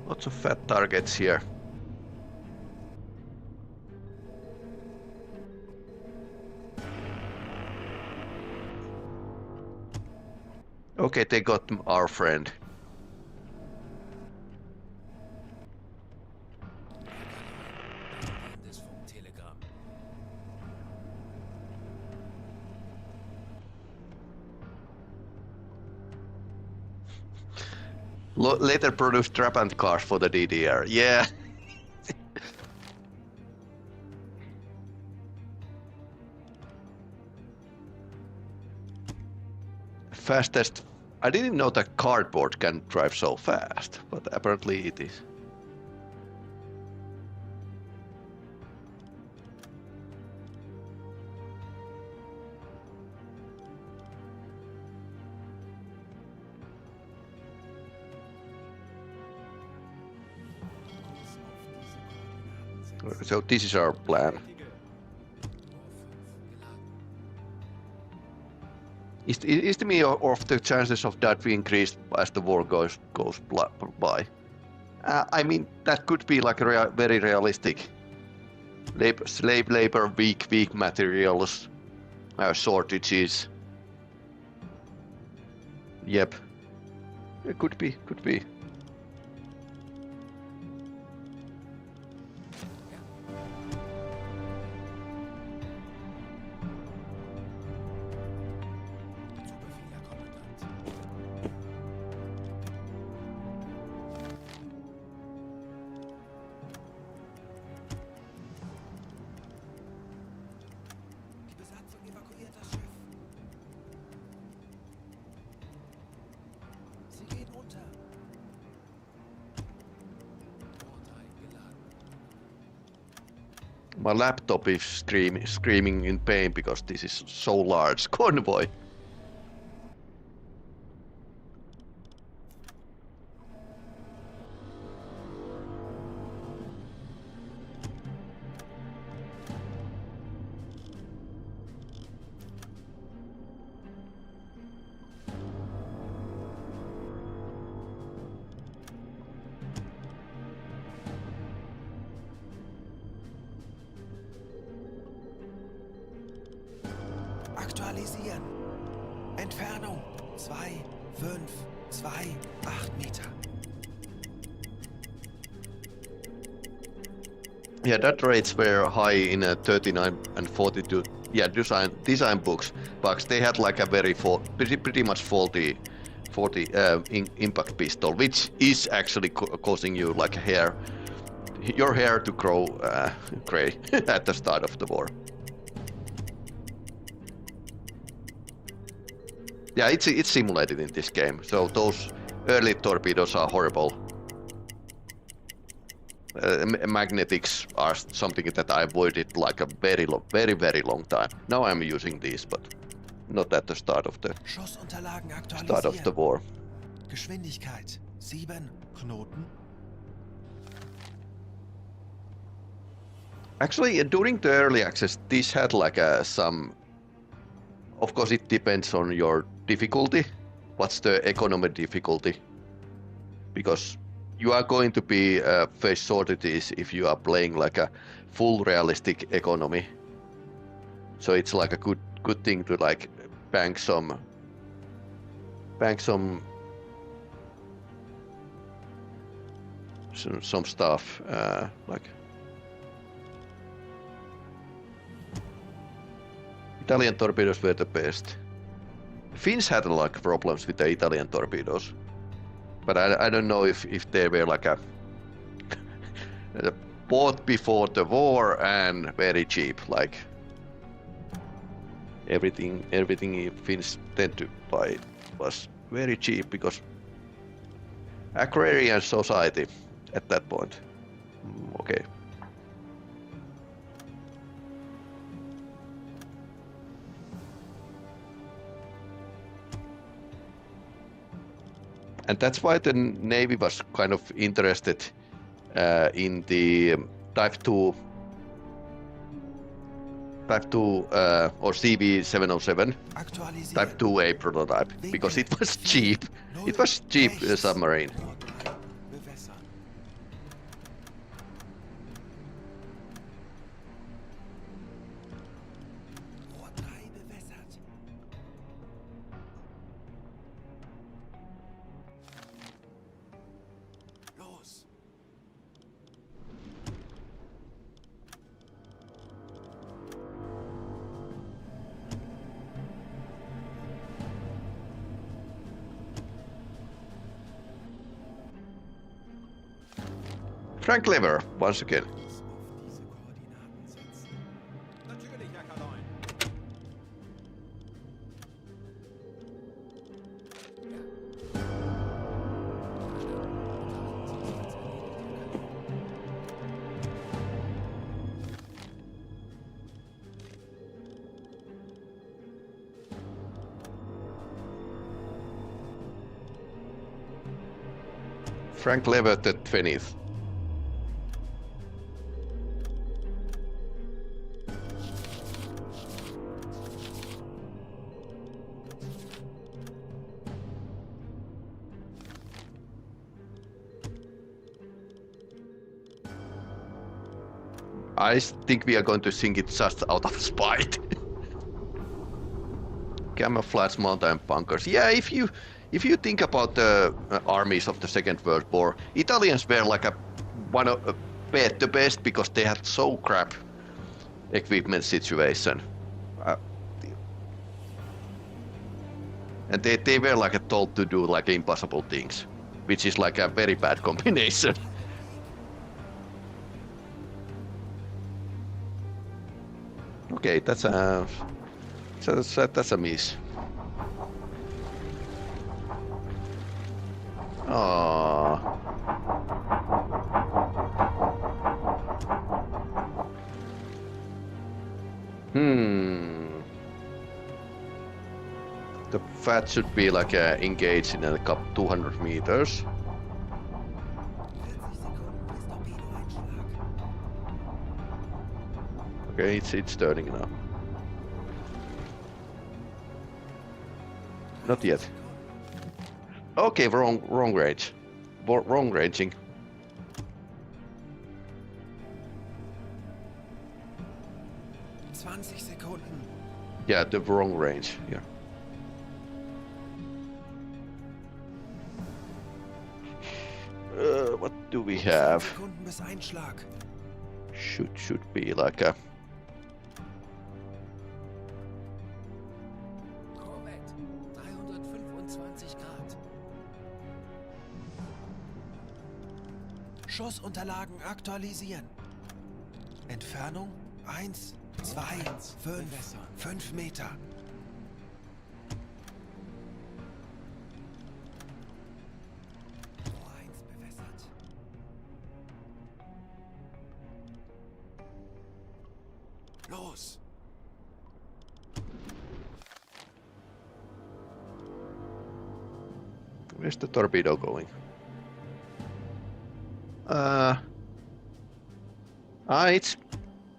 S2: Lots of fat targets here. Okay, they got our friend.
S3: Telegram.
S2: Later produced trabant cars for the DDR. Yeah. Fastest. I didn't know that cardboard can drive so fast, but apparently it is. So this is our plan. Estimate of the chances of that we increase as the war goes by. I mean, that could be like a very realistic. Slave labor, weak materials, shortages. Yep. It could be. My laptop is screaming in pain because this is so large. Convoy.
S4: Aktualisieren. Entfernung 2, 5, 2, 8 Meter.
S2: Yeah, that rates were high in 39 and 42. Yeah, design books, but they had like a very pretty much faulty impact pistol, which is actually causing you like your hair to grow gray at the start of the war. Yeah, it's simulated in this game, so those early torpedoes are horrible. Magnetics are something that I avoided like a very long time. Now I'm using these, but not at the start of the war.
S4: Geschwindigkeit 7 Knoten.
S2: Actually, during the early access, this had like some. Of course, it depends on your difficulty. What's the economy difficulty? Because you are going to be face shortages if you are playing like a full realistic economy. So it's like a good thing to like bank some stuff like. Italian torpedoes were the best. Finns had like problems with the Italian torpedoes, but I don't know if they were like a bought before the war and very cheap. Like everything Finns tend to buy was very cheap because agrarian society at that point. Okay. And that's why the Navy was kind of interested in the Type 2 or CV707 Type 2A prototype because it was cheap. It was cheap submarine. Frank Lever, once again.
S5: Natürlich, Herr Kaloin.
S2: Frank Lever the 20th. I think we are going to sing it just out of spite. Camouflage mountain bunkers. Yeah, if you think about the armies of the Second World War, Italians were like the best because they had so crap equipment situation. And they were like told to do like impossible things, which is like a very bad combination. Okay, that's a miss. Oh. fat should be like engaged in a couple 200 meters.
S4: 40 Sekunden bis Torpedoeinschlag.
S2: Okay, it's turning now. Not yet. Okay, wrong range. Wrong ranging.
S4: Sekunden.
S2: Yeah, the wrong range here. What do we have?
S4: Sekunden bis Einschlag.
S2: Should be like a
S3: Korrekt. 325 Grad.
S4: Schussunterlagen aktualisieren. Entfernung 1, 2, 5, 5 Meter. Rohr 1 bewässert. Los!
S2: Where's the torpedo going?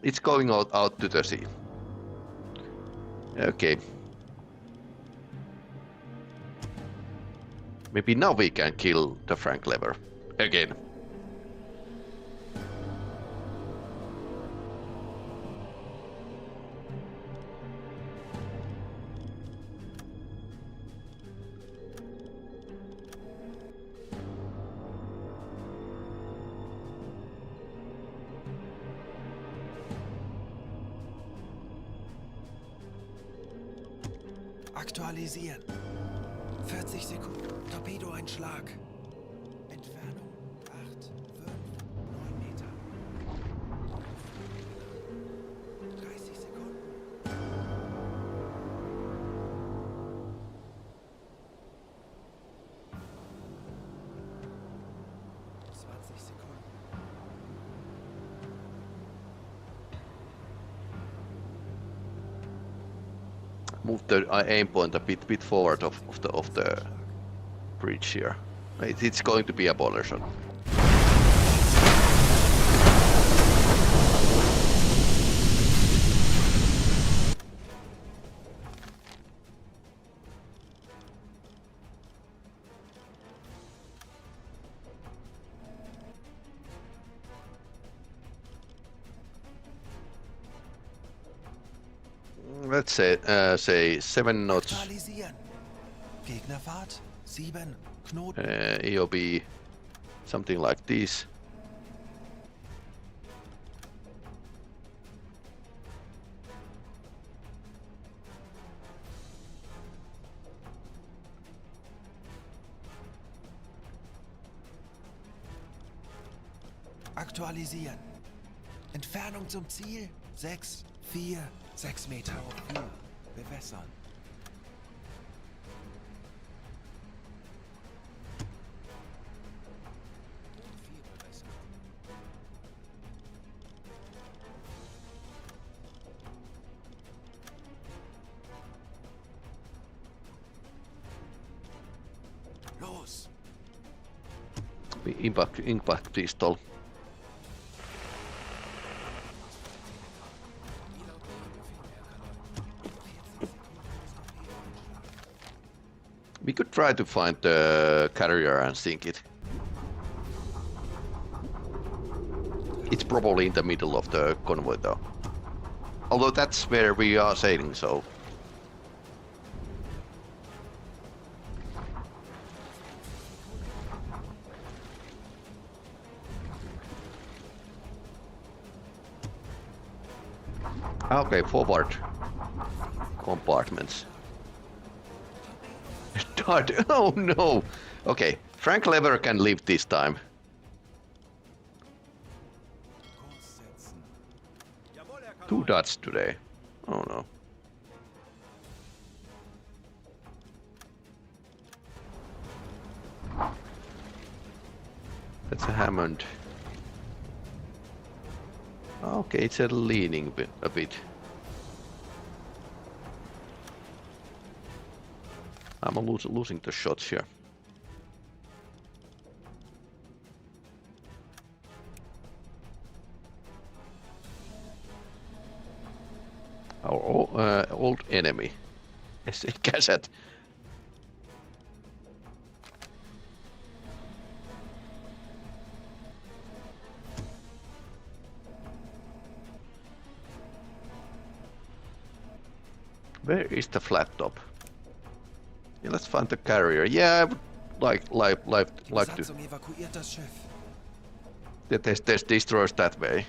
S2: It's going out to the sea. Okay. Maybe now we can kill the Frank lever again.
S4: Aktualisieren. 40 Sekunden. Torpedoeinschlag. Entfernung 8, 5, 9 Meter. 30 Sekunden. 20 Sekunden.
S2: Move the aim point a bit forward of the bridge here. It's going to be a boiler shot. Let's say 7 knots.
S4: Aktualisieren. Gegnerfahrt 7 Knoten.
S2: EOB, something like this.
S4: Aktualisieren. Entfernung zum Ziel 6, 4, 6 Meter. Bewässern. Los!
S2: Impact pistol. We could try to find the carrier and sink it. It's probably in the middle of the convoy though. Although that's where we are sailing, so... Okay, forward compartments. Start. Oh no! Okay, Frank lever can live this time.
S5: Jawohl, Herr
S2: 2
S5: Kalon.
S2: dots today. Oh no. That's a Hammond. Okay, it's a leaning a bit. I'm losing the shots here. Our old enemy. It's a cassette. Where is the flat top? Yeah, let's find the carrier. Yeah, I would like to.
S4: Besatzung evakuiert das Schiff.
S2: There's destroyers that way.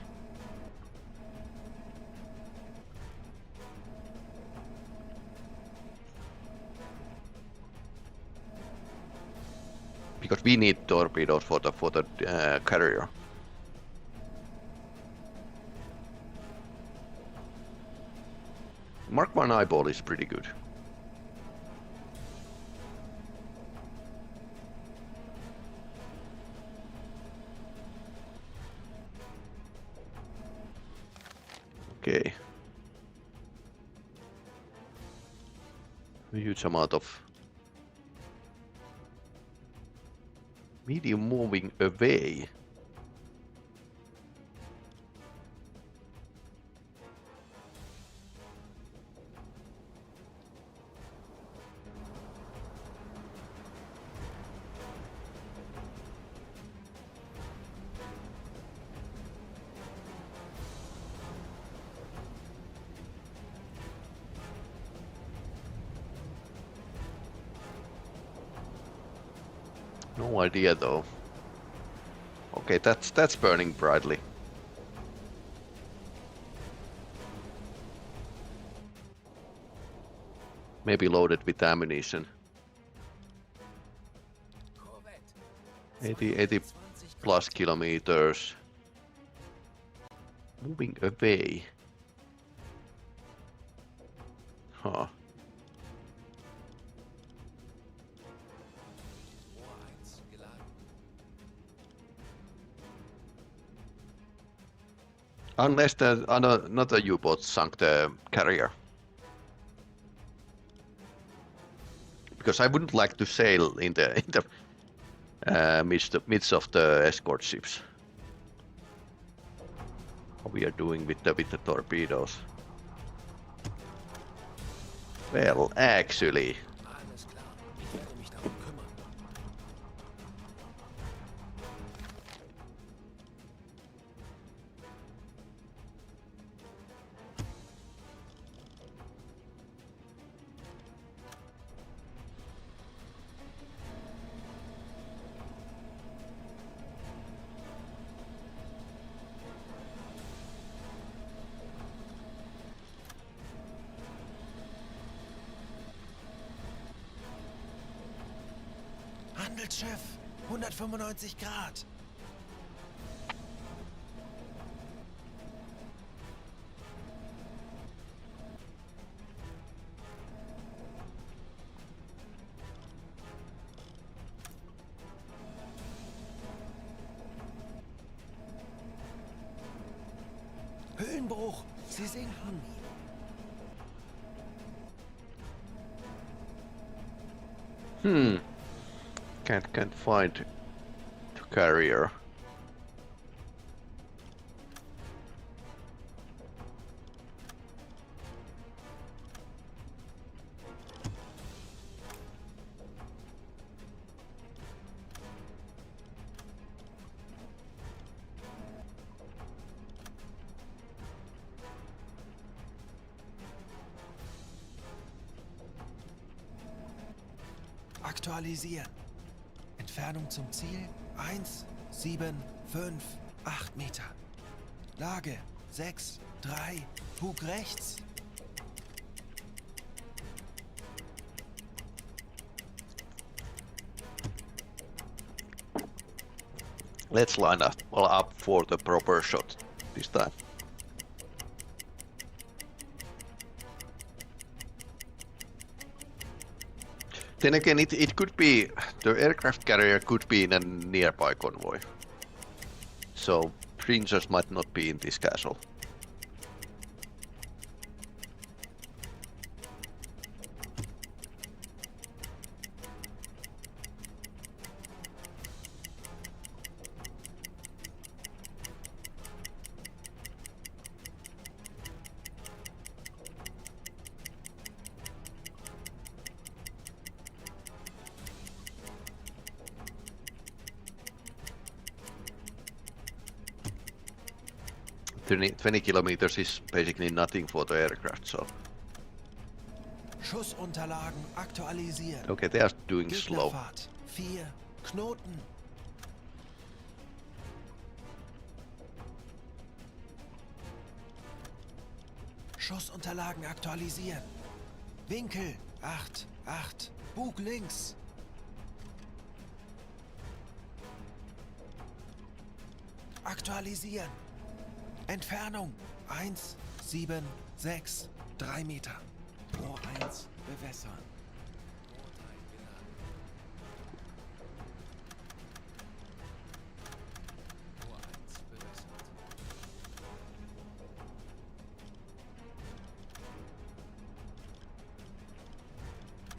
S2: Because we need torpedoes for the carrier. Mark 1 eyeball is pretty good. Okay. A huge amount of medium moving away. No idea though. Okay, that's burning brightly. Maybe loaded with ammunition. 80 plus kilometers. Moving away. Huh. Unless another U-boat sunk the carrier. Because I wouldn't like to sail in the midst of the escort ships. How we are doing with the torpedoes? Well, actually.
S3: Alles klar. Ich werde mich darum kümmern.
S4: Handelsschiff, 195 Grad. Höhenbruch, sie sinken.
S2: Can't find the carrier.
S4: Aktualisieren. Entfernung zum Ziel 1, 7, 5, 8 Meter. Lage 6, 3, Bug rechts.
S2: Let's line up for the proper shot this time. Then again, it could be, the aircraft carrier could be in a nearby convoy. So, Princess might not be in this castle. 20 kilometers is basically nothing for the aircraft, so...
S4: Schussunterlagen aktualisiert.
S2: Okay, they are doing slow.
S4: Gegnerfahrt 4 Knoten. Schussunterlagen aktualisieren. Winkel 8, 8. Bug links. Aktualisieren. Entfernung 1, 7, 6, 3 Meter. Rohr 1 bewässern.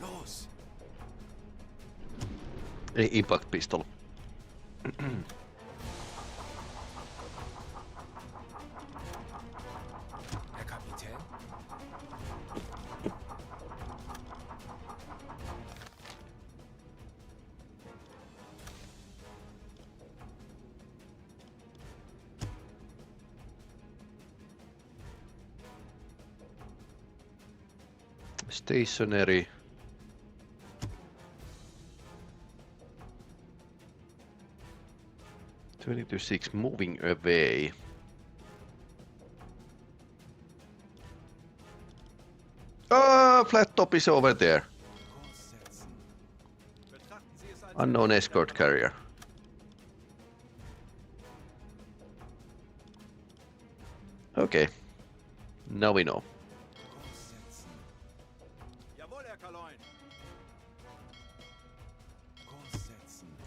S4: Los.
S2: Impact pistol.
S3: Herr Kapitän?
S2: Stationary. Twenty to 6 moving away. Flat top is over there.
S5: Betrachten Sie es als
S2: Unknown escort carrier. Okay. Now we know.
S5: Jawohl, Herr Kaloin.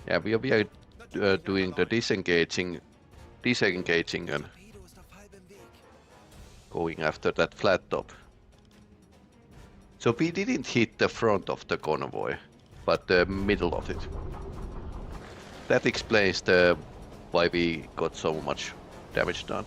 S2: Yeah, we are doing the disengaging and
S4: Torpedo ist auf halbem Weg.
S2: going after that flat top. So we didn't hit the front of the convoy, but the middle of it. That explains why we got so much damage done.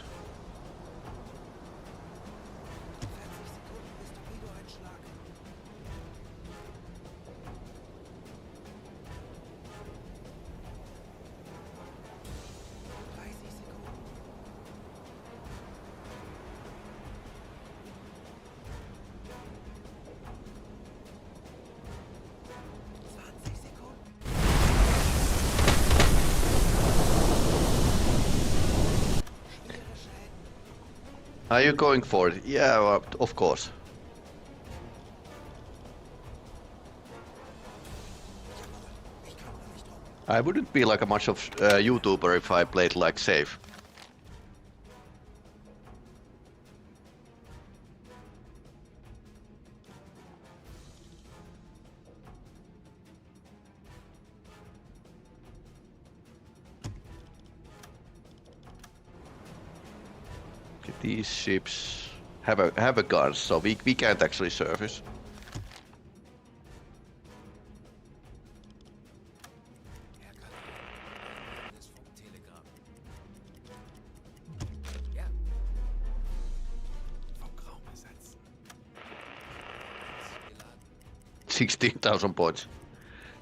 S4: 30 Sekunden. Schwere Schäden.
S2: Are you going for it? Yeah, well, of course.
S4: Ich kümmere mich drum.
S2: I wouldn't be like a much of a YouTuber if I played like safe. Okay, these ships have a gun, so we can't actually surface.
S3: Herr Kapitän, das Funktelegramm. Ja,
S4: Funkraum besetzen.
S3: geladen.
S2: 16,000 points.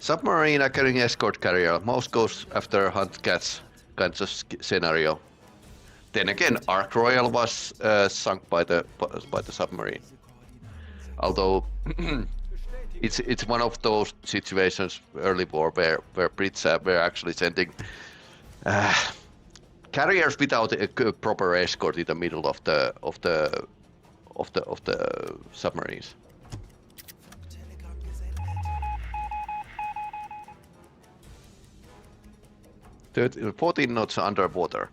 S2: Submarine are carrying escort carrier. Most goes after hunt cats kinds of scenario. Then again, Ark Royal was sunk by the submarine. Although it's one of those situations early war where Brits were actually sending carriers without a proper escort in the middle of the submarines.
S4: Funktelegramm gesendet.
S2: 14 knots underwater.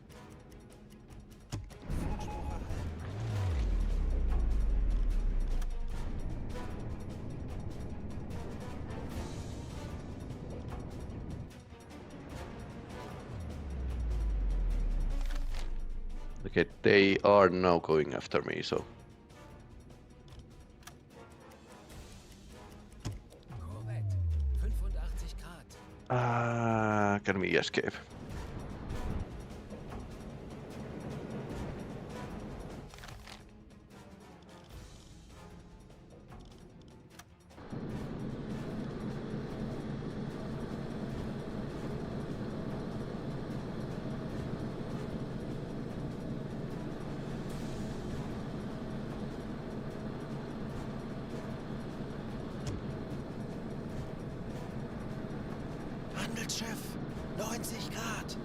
S4: Funkspruch erhalten.
S2: Okay, they are now going after me, so
S3: Korrekt. 85 Grad.
S2: can we escape?
S4: 90 Grad.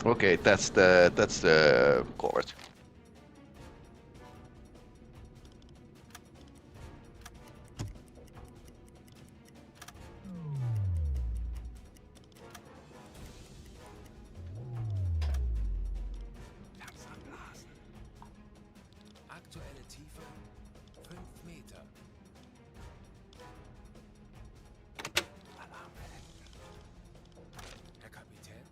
S2: Okay, that's the corvette.
S3: Langsam blasen. Aktuelle Tiefe 5 Meter. Alarmwellen. Herr Kapitän?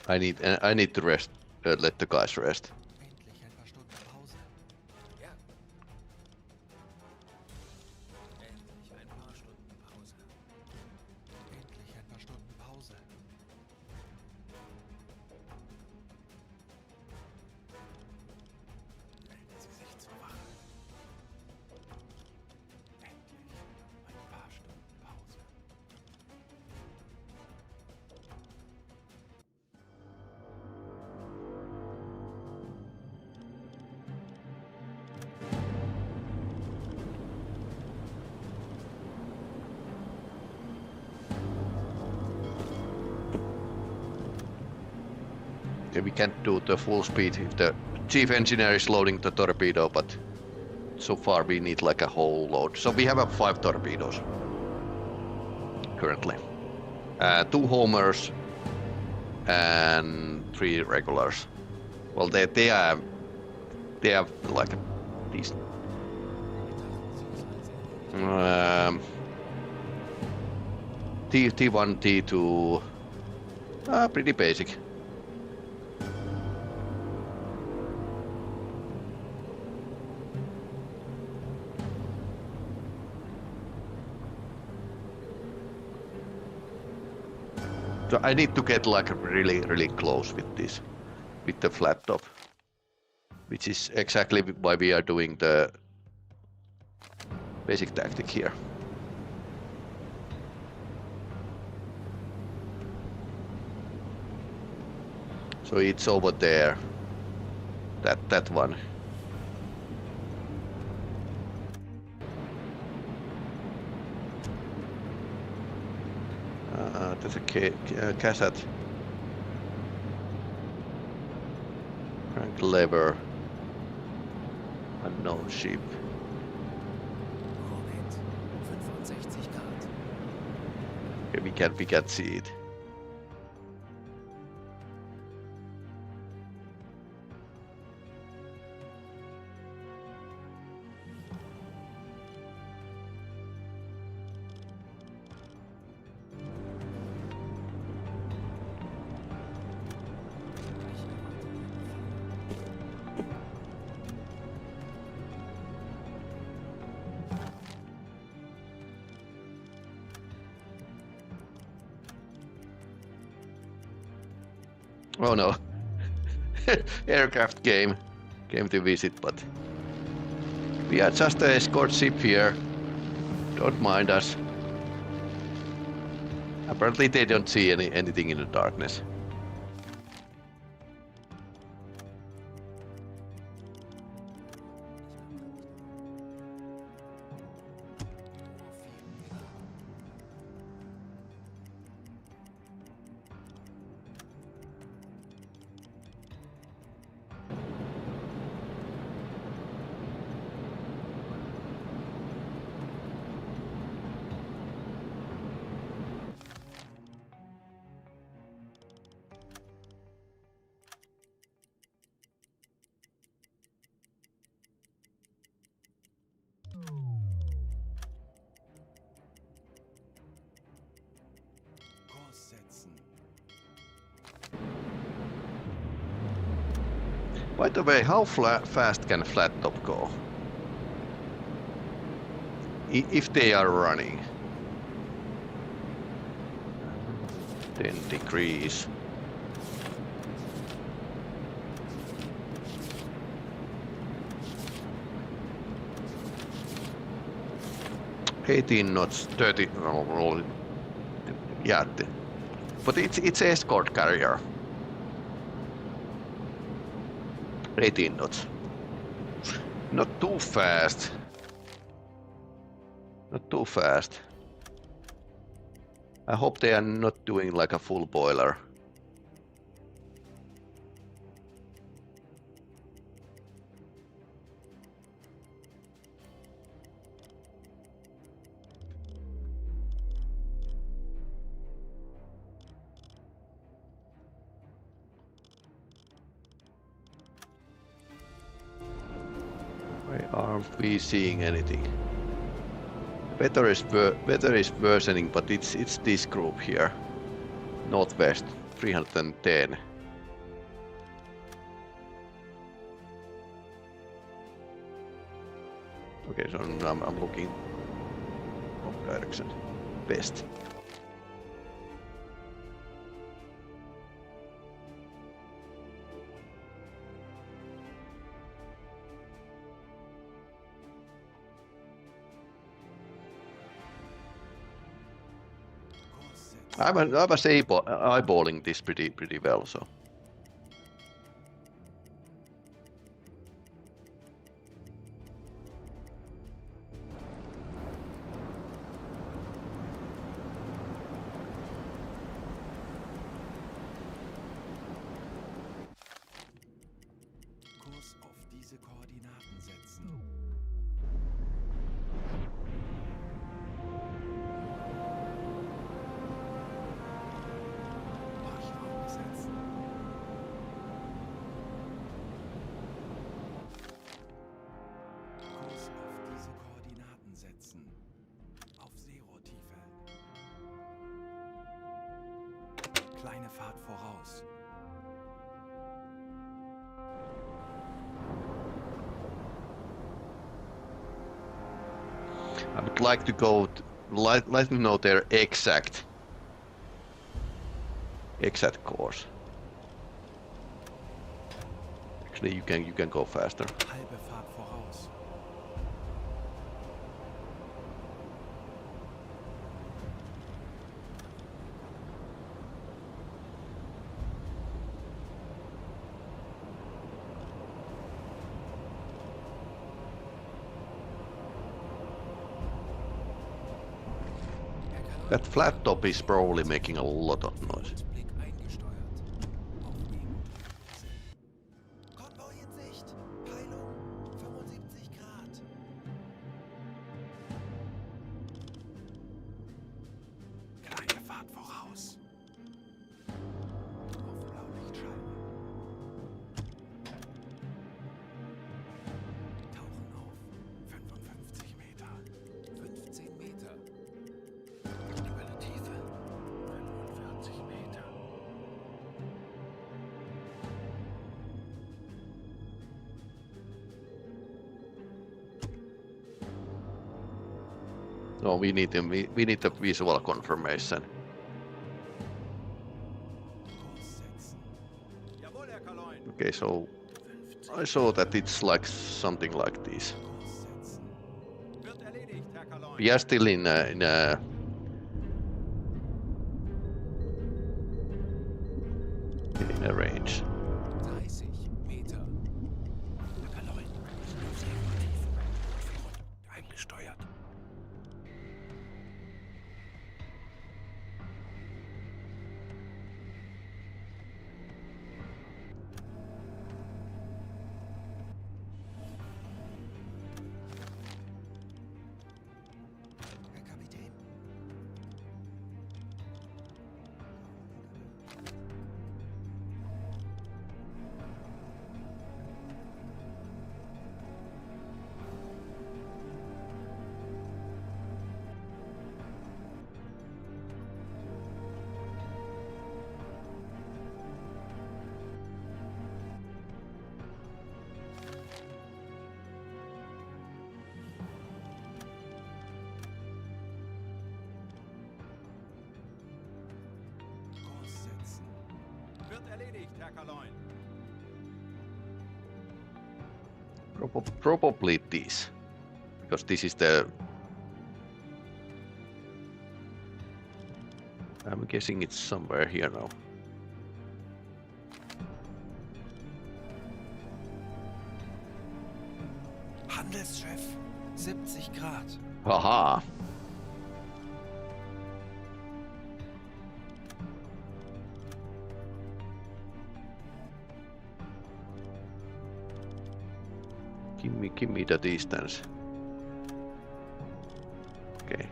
S2: I need to rest. Let the guys rest.
S4: Endlich ein paar Stunden Pause.
S3: Ja. Endlich ein paar Stunden Pause.
S4: Endlich ein paar Stunden Pause.
S3: Melden Sie sich zur Wache. Endlich ein paar Stunden Pause.
S2: Yeah, we can't do the full speed if the chief engineer is loading the torpedo, but so far we need like a whole load. So we have 5 torpedoes currently. 2 homers and 3 regulars. Well, they have like a decent. T1, T2, pretty basic. So I need to get like really close with this, with the flat top, which is exactly why we are doing the basic tactic here. So it's over there, that one. There's a cassette. Crank lever. Unknown ship.
S3: Korvette 65 Grad.
S2: Okay, we can't see it. Oh no. Aircraft came to visit, but we are just an escort ship here. Don't mind us. Apparently they don't see anything in the darkness.
S5: Kurs setzen.
S2: By the way, how fast can flat top go? If they are running. 10 degrees. $18 knots, 30. Yeah, but it's escort carrier. 18 knots. Not too fast. Not too fast. I hope they are not doing like a full boiler. Why aren't we seeing anything? Weather is worsening, but it's this group here. Northwest, 310. Okay, so I'm looking wrong direction. West. I was eyeballing this pretty well, so.
S4: Kurs auf diese Koordinaten setzen. Marschraum setzen. Kurs auf diese Koordinaten setzen. Auf Zero-Tiefe. Kleine Fahrt voraus.
S2: I would like to go. Let me know their exact course. Actually, you can go faster.
S4: Halbe Fahrt voraus.
S2: That flat top is probably making a lot of noise.
S3: Blick eingesteuert. Aufnehmen.
S4: Konvoi in Sicht. Peilung 75 Grad. Kleine Fahrt voraus. Auf Blaulichtscheibe. Tauchen auf. 55 Meter.
S3: 15 Meter.
S4: Aktuelle Tiefe. 45 Meter.
S2: No, we need the visual confirmation.
S4: Kurs setzen.
S5: Jawohl, Herr Kaloin.
S2: Okay, so I saw that it's like something like this.
S4: Kurs setzen.
S5: Wird erledigt, Herr Kaloin.
S2: We are still in a range.
S3: 30 Meter.
S4: Kaloin. Zero-Tiefe. Eingesteuert. Herr Kapitän. Kurs setzen.
S5: Wird erledigt, Herr Kaloin.
S2: Probably this, because this is the. I'm guessing it's somewhere here now.
S4: Handelsschiff. 70 Grad.
S2: Haha. Give me the distance. Okay.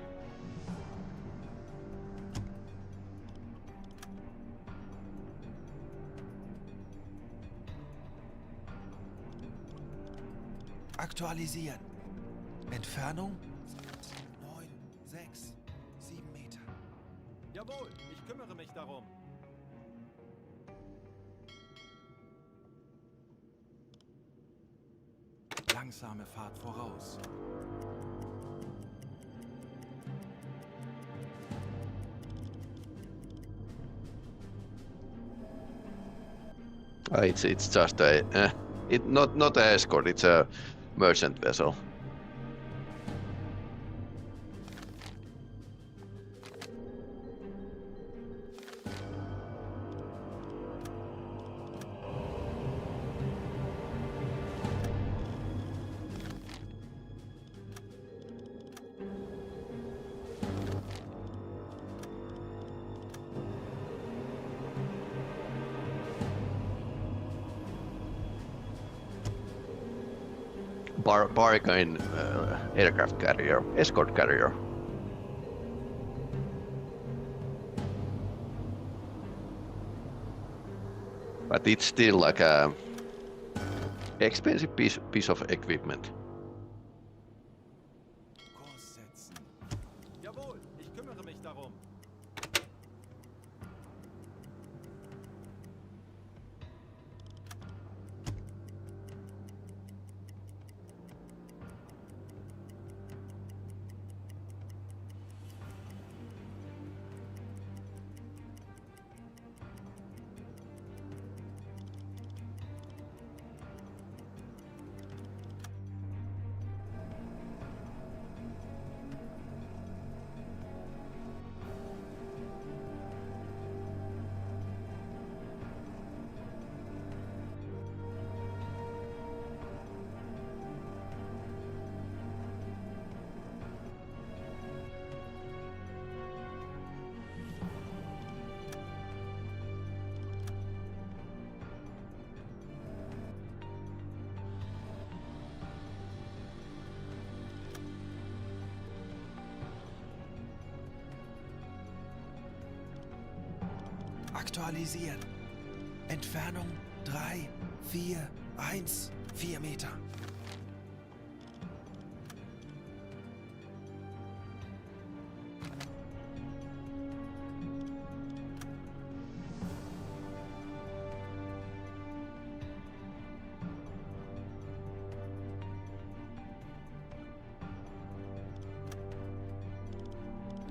S4: Aktualisieren. Entfernung 9, 6, 7 Meter.
S5: Jawohl, ich kümmere mich darum. Langsame Fahrt voraus.
S2: It's just a not a escort. It's a merchant vessel. Bargain aircraft carrier, escort carrier. But it's still like a expensive piece of equipment.
S5: Kurs setzen. Jawohl, ich kümmere mich darum.
S4: Aktualisieren. Entfernung 3, 4, 1, 4 Meter.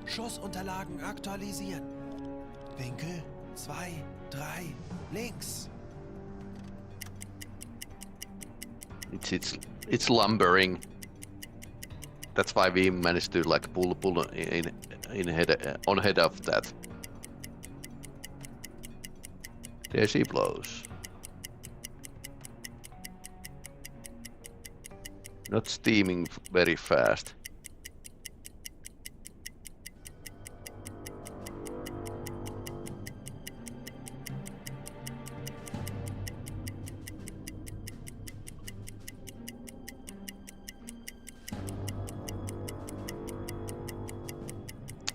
S4: Schussunterlagen aktualisieren. Winkel 2, 3, links.
S2: It's lumbering. That's why we managed to like pull in head of that. There she blows. Not steaming very fast.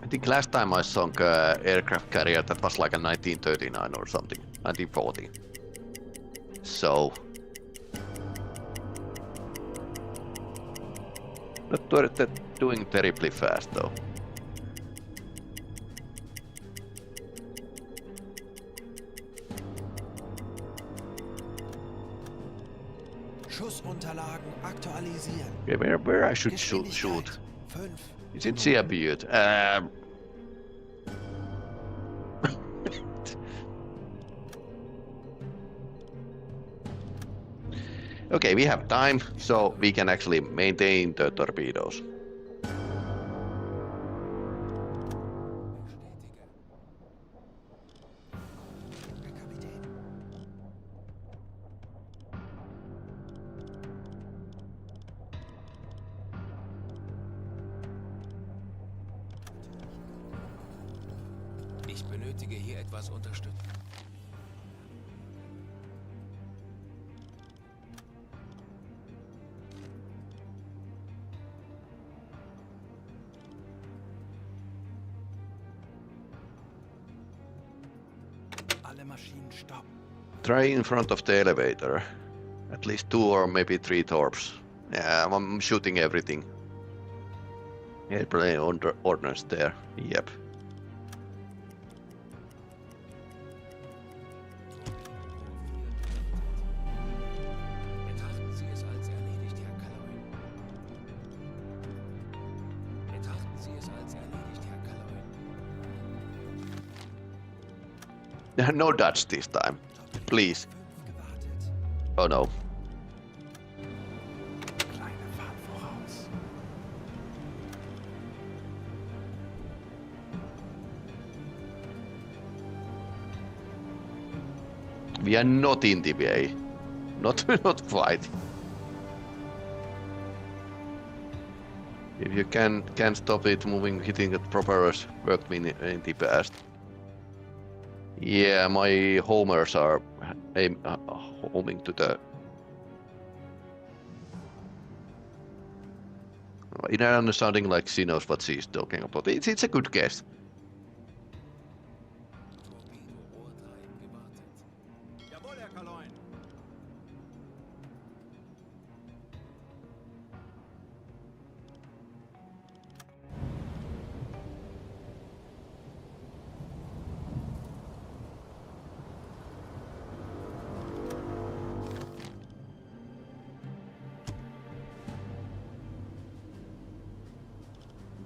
S2: I think last time I sunk aircraft carrier that was like a 1939 or something, 1940. So not doing terribly fast though.
S4: Schussunterlagen aktualisieren.
S2: Okay, where I should shoot?
S4: Geschwindigkeit 5.
S2: Is it see a butte? Okay, we have time, so we can actually maintain the torpedoes.
S4: Herr Kapitän.
S3: Ich benötige hier etwas Unterstützung.
S2: Try in front of the elevator. At least 2 or maybe 3 torps. Yeah, I'm shooting everything. Airplane ordnance there. Yep.
S3: Betrachten Sie es als erledigt, Herr Kaloin. Betrachten Sie es als erledigt, Herr Kaloin.
S2: No Dutch this time. Please. Oh no. We are not in the way. Not fight. If you can stop it moving, hitting the propellers worked me in the past. Yeah, my homers are homing to the. It is sounding like she knows what she's talking about. It's a good guess.
S3: Torpedo-Rohr 3 gewartet.
S5: Jawohl, Herr Kaloin.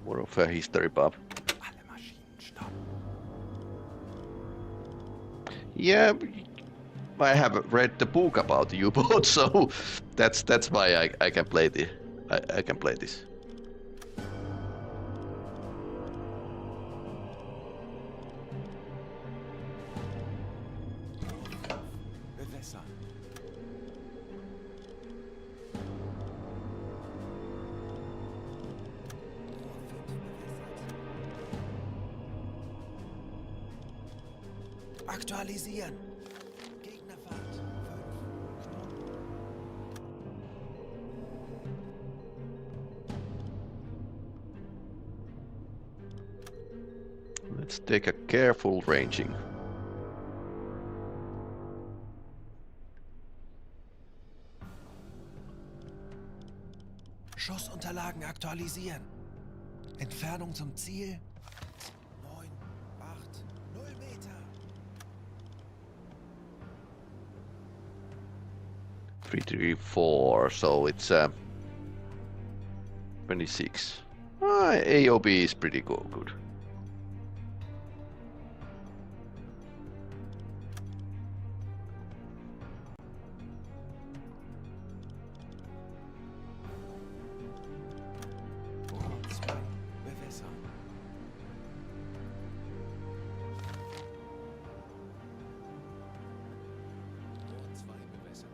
S2: More of a history buff. Yeah, I have read the book about U-boat, so that's why I can play the I can play this.
S5: Bewässern.
S4: Aktualisieren. Gegnerfahrt. 5.
S2: Let's take a careful ranging.
S4: Schussunterlagen aktualisieren. Entfernung zum Ziel. 9, 8, 0 Meter.
S2: 334, so it's 26. AOB is pretty good.
S4: Rohr 2. Bewässern.
S3: Rohr 2 bewässert.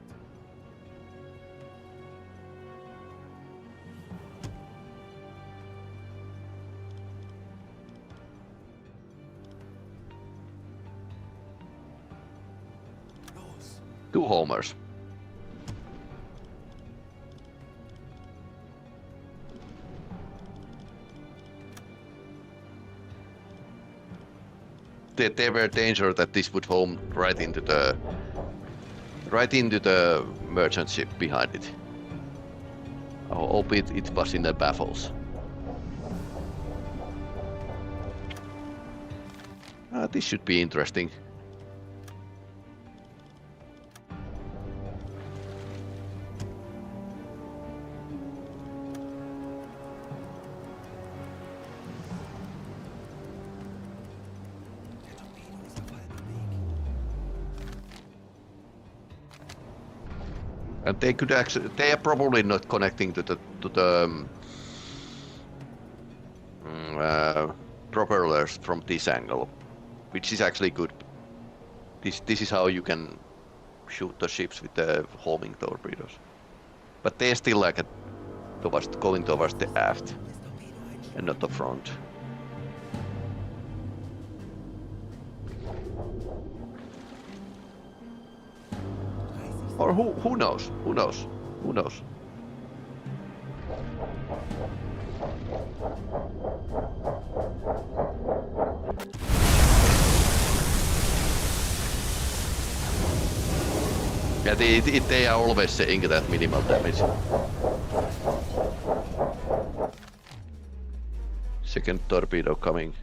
S4: Los.
S2: 2 homers. There were danger that this would home right into the merchant ship behind it. I hope it was in the baffles. This should be interesting.
S4: Der Torpedo ist auf halbem Weg.
S2: And they could actually, they are probably not connecting to the propellers from this angle, which is actually good. This is how you can shoot the ships with the homing torpedoes. But they're still like going towards the aft and not the front. Or who knows? Who knows? Who knows? Yeah, they are always saying that minimal damage. Second torpedo coming.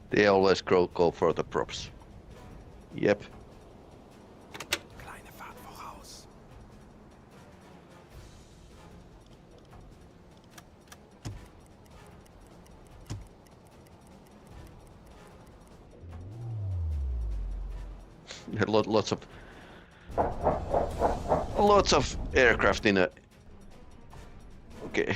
S2: They always go for the props. Yep.
S5: Kleine Fahrt voraus.
S2: Lots of aircraft in a. Okay.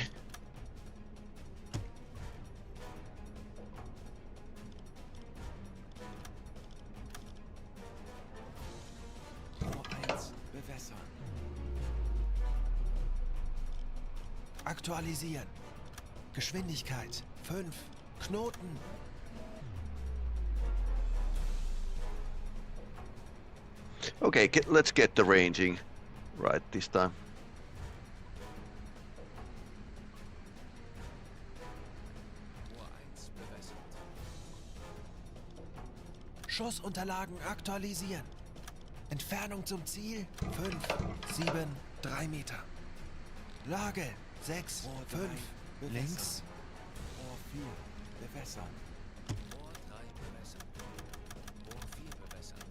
S5: Tor 1 bewässern.
S4: Aktualisieren. Geschwindigkeit 5. Knoten.
S2: Okay, let's get the ranging right this time.
S3: Tor 1 bewässert.
S4: Schussunterlagen aktualisieren. Entfernung zum Ziel 5, 7, 3 Meter. Lage 6,
S5: Tor
S4: 5.
S5: 3
S4: Links.
S5: Tor 4 bewässern.
S3: Tor 3 bewässert. Tor 4 bewässert.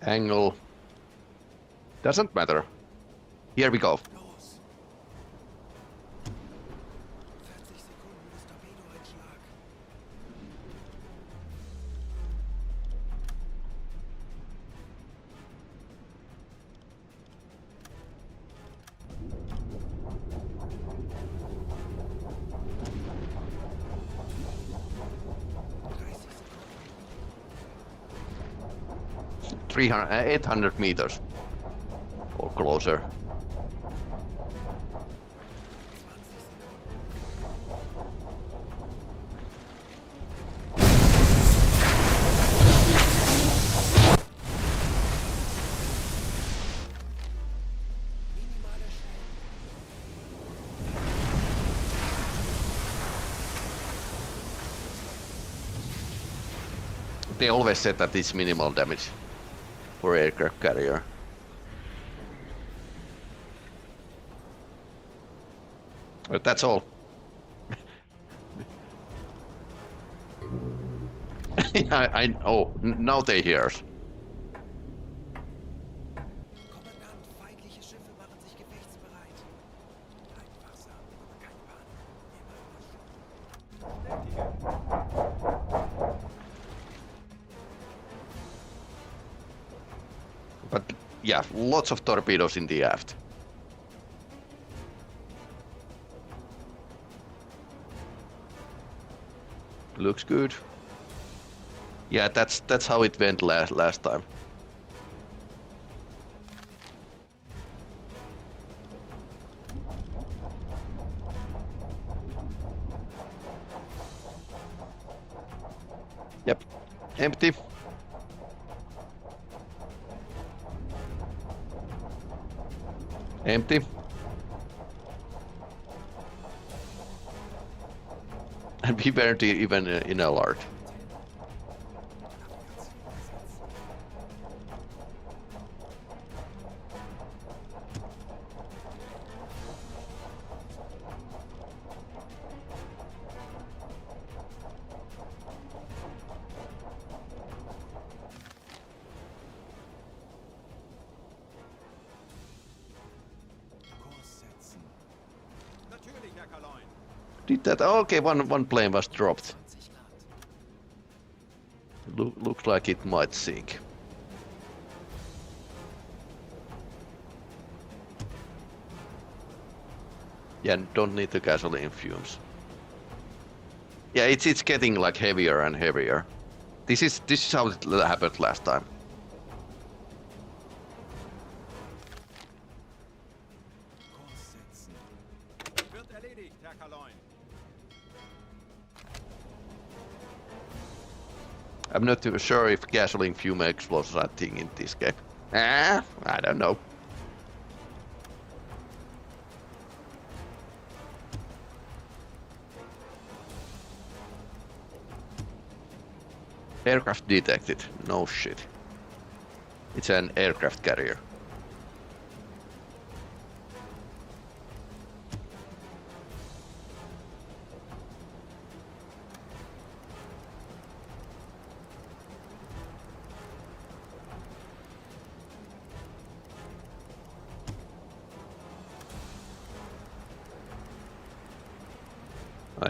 S2: Angle. Doesn't matter. Here we go.
S4: Los. 40 Sekunden bis Torpedoeinschlag.
S2: .300, 800 meters or closer. They always said that it's minimal damage for aircraft carrier. But that's all. Now they hear us.
S4: Kommandant, feindliche Schiffe machen sich gefechtsbereit.
S5: Bleibt wachsam, aber keine Panik.
S2: But yeah, lots of torpedoes in the aft. Looks good. Yeah, that's how it went last time. Yep, empty. Empty. And we weren't even in alert.
S5: Kurs setzen. Natürlich, Herr Kaloin.
S2: Did that? Oh, okay, one plane was dropped.
S4: 20 Grad.
S2: Looks like it might sink. Yeah, don't need the gasoline fumes. Yeah, it's getting like heavier and heavier. This is how it happened last time.
S5: Kurs setzen. Wird erledigt, Herr Kaloin.
S2: I'm not too sure if gasoline fume explosions are a thing in this game. I don't know. Aircraft detected. No shit. It's an aircraft carrier.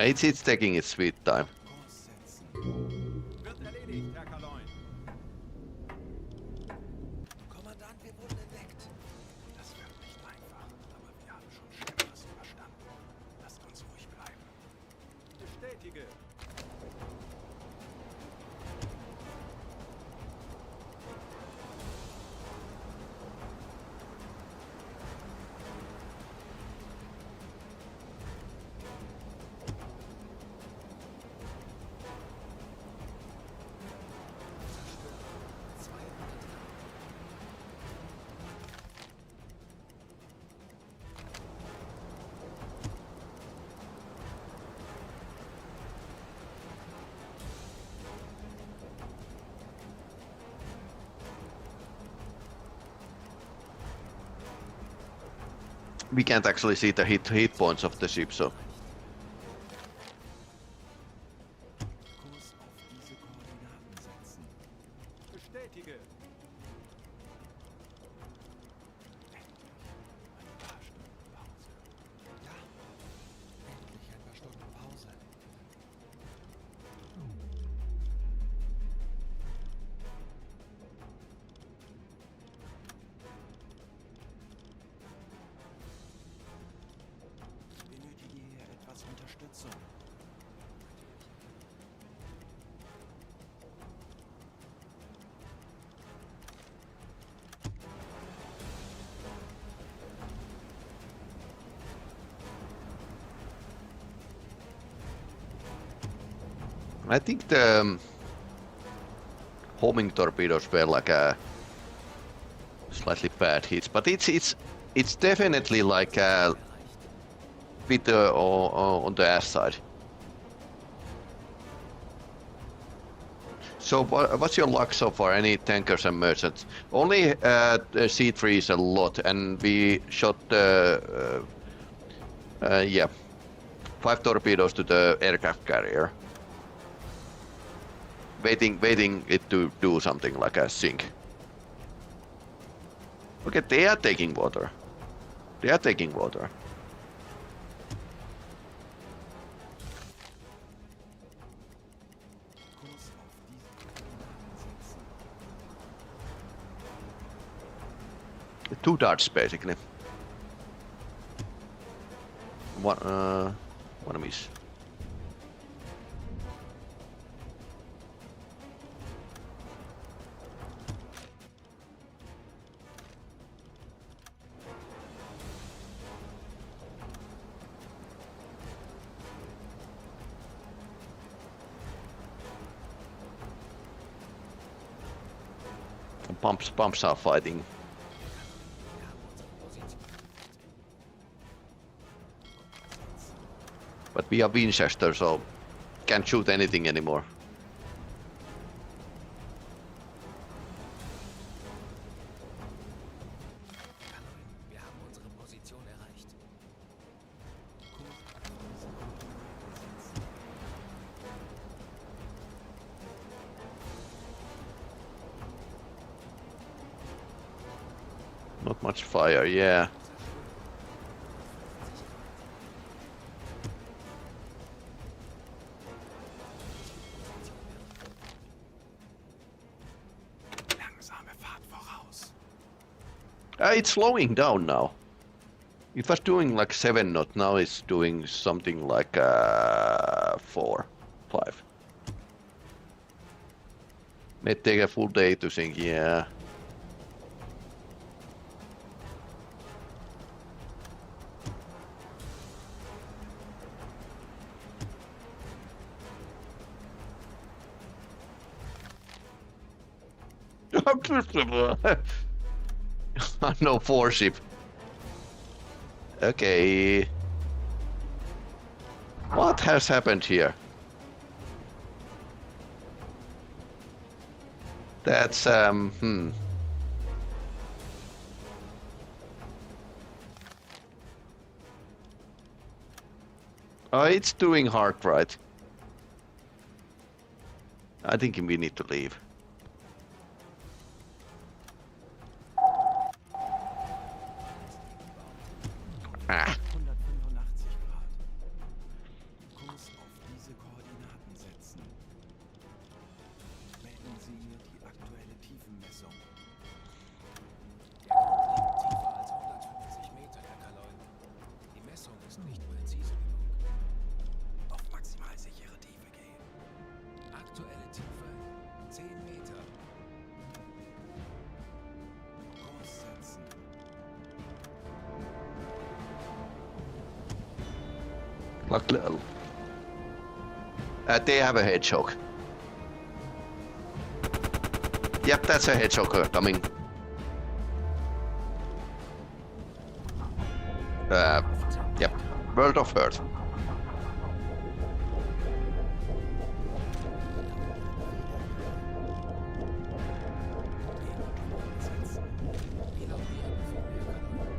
S2: It's taking its sweet time.
S5: Kurs setzen. Wird erledigt, Herr Kaloin. Kommandant, wir wurden entdeckt. Das wird nicht einfach, aber wir haben schon Schlimmeres überstanden. Lasst uns ruhig bleiben. Bestätige.
S2: We can't actually see the hit points of the ship, so
S5: Kurs auf diese Koordinaten setzen. Bestätige. Ein paar Stunden Pause. Ja, endlich ein paar Stunden Pause. Ich benötige hier etwas Unterstützung.
S2: I think the homing torpedoes were like a slightly bad hits, but it's definitely like a bit on the ass side. So what's your luck so far? Any tankers and merchants? Only C3 is a lot, and we shot yeah, 5 torpedoes to the aircraft carrier. Waiting it to do something like a sink. Okay, they are taking water. They are taking water.
S5: Kurs auf diese Koordinaten setzen.
S2: 2 darts basically. One miss. Pumps are fighting. But we are Winchester, so can't shoot anything anymore.
S3: Wir haben unsere Position erreicht.
S2: Not much fire, yeah.
S5: Langsame Fahrt voraus.
S2: It's slowing down now. It was doing like 7 knots, now it's doing something like 4. 5. May take a full day to sink, yeah. No 4-ship. Okay. What has happened here? That's Oh, it's doing hard right. I think we need to leave. Ah.
S4: 185 Grad. Kurs auf diese Koordinaten setzen. Melden Sie mir die aktuelle Tiefenmessung.
S3: Der Grund liegt tiefer als 150 Meter, Herr Kaloin. Die Messung ist nicht präzise genug.
S4: Auf maximal sichere Tiefe gehen.
S3: Aktuelle Tiefe 10 Meter.
S4: Kurs setzen.
S2: They have a hedgehog. Yep, that's a hedgehog coming. Yep, World of Hurt.
S3: Wie laut Ihr Befehl, Herr Kaloin?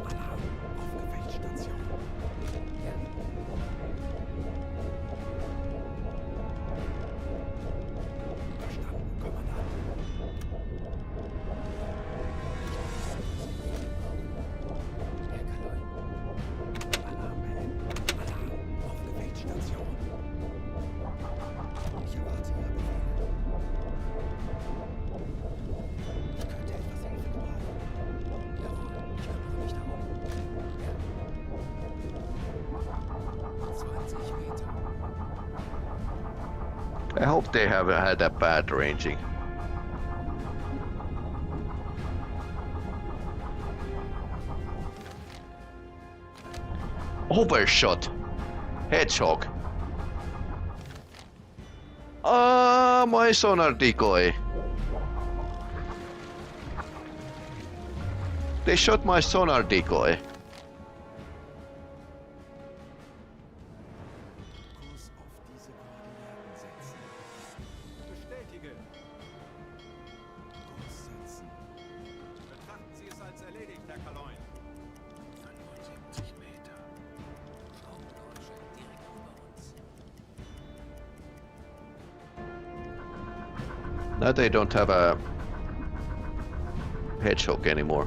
S4: Alarm auf Gefechtsstation. Verstanden, Kommandant.
S3: Herr Kaloin,
S4: Alarm melden. Alarm auf Gefechtsstation. Ich erwarte Ihre Befehle. Ich könnte etwas Hilfe gebrauchen.
S3: jawohl, ich kümmere mich darum. Ja. 20 Meter.
S2: I hope they have had a bad ranging. Overshot. Hedgehog. Ah, my sonar decoy. They shot my sonar decoy.
S4: Kurs auf diese Koordinaten setzen.
S5: Bestätige.
S4: Kurs setzen.
S5: Betrachten Sie es als erledigt, Herr Kaloin.
S3: 75 Meter. Raumdeutsche direkt über uns.
S2: Now they don't have a hedgehog anymore.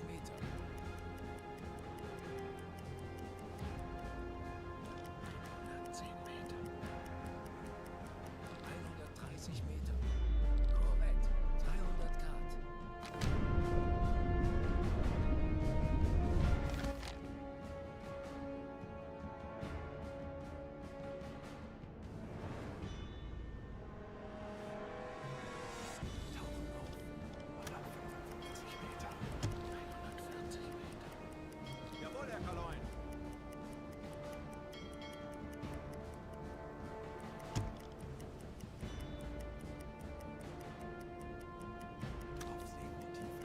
S3: Meter. 110 Meter. 130 Meter. Korvette. 300 Grad.
S4: Tauchen auf. 155 Meter.
S3: 140 Meter.
S5: Jawohl, Herr Kaloin.
S4: Auf Seerohrtiefe.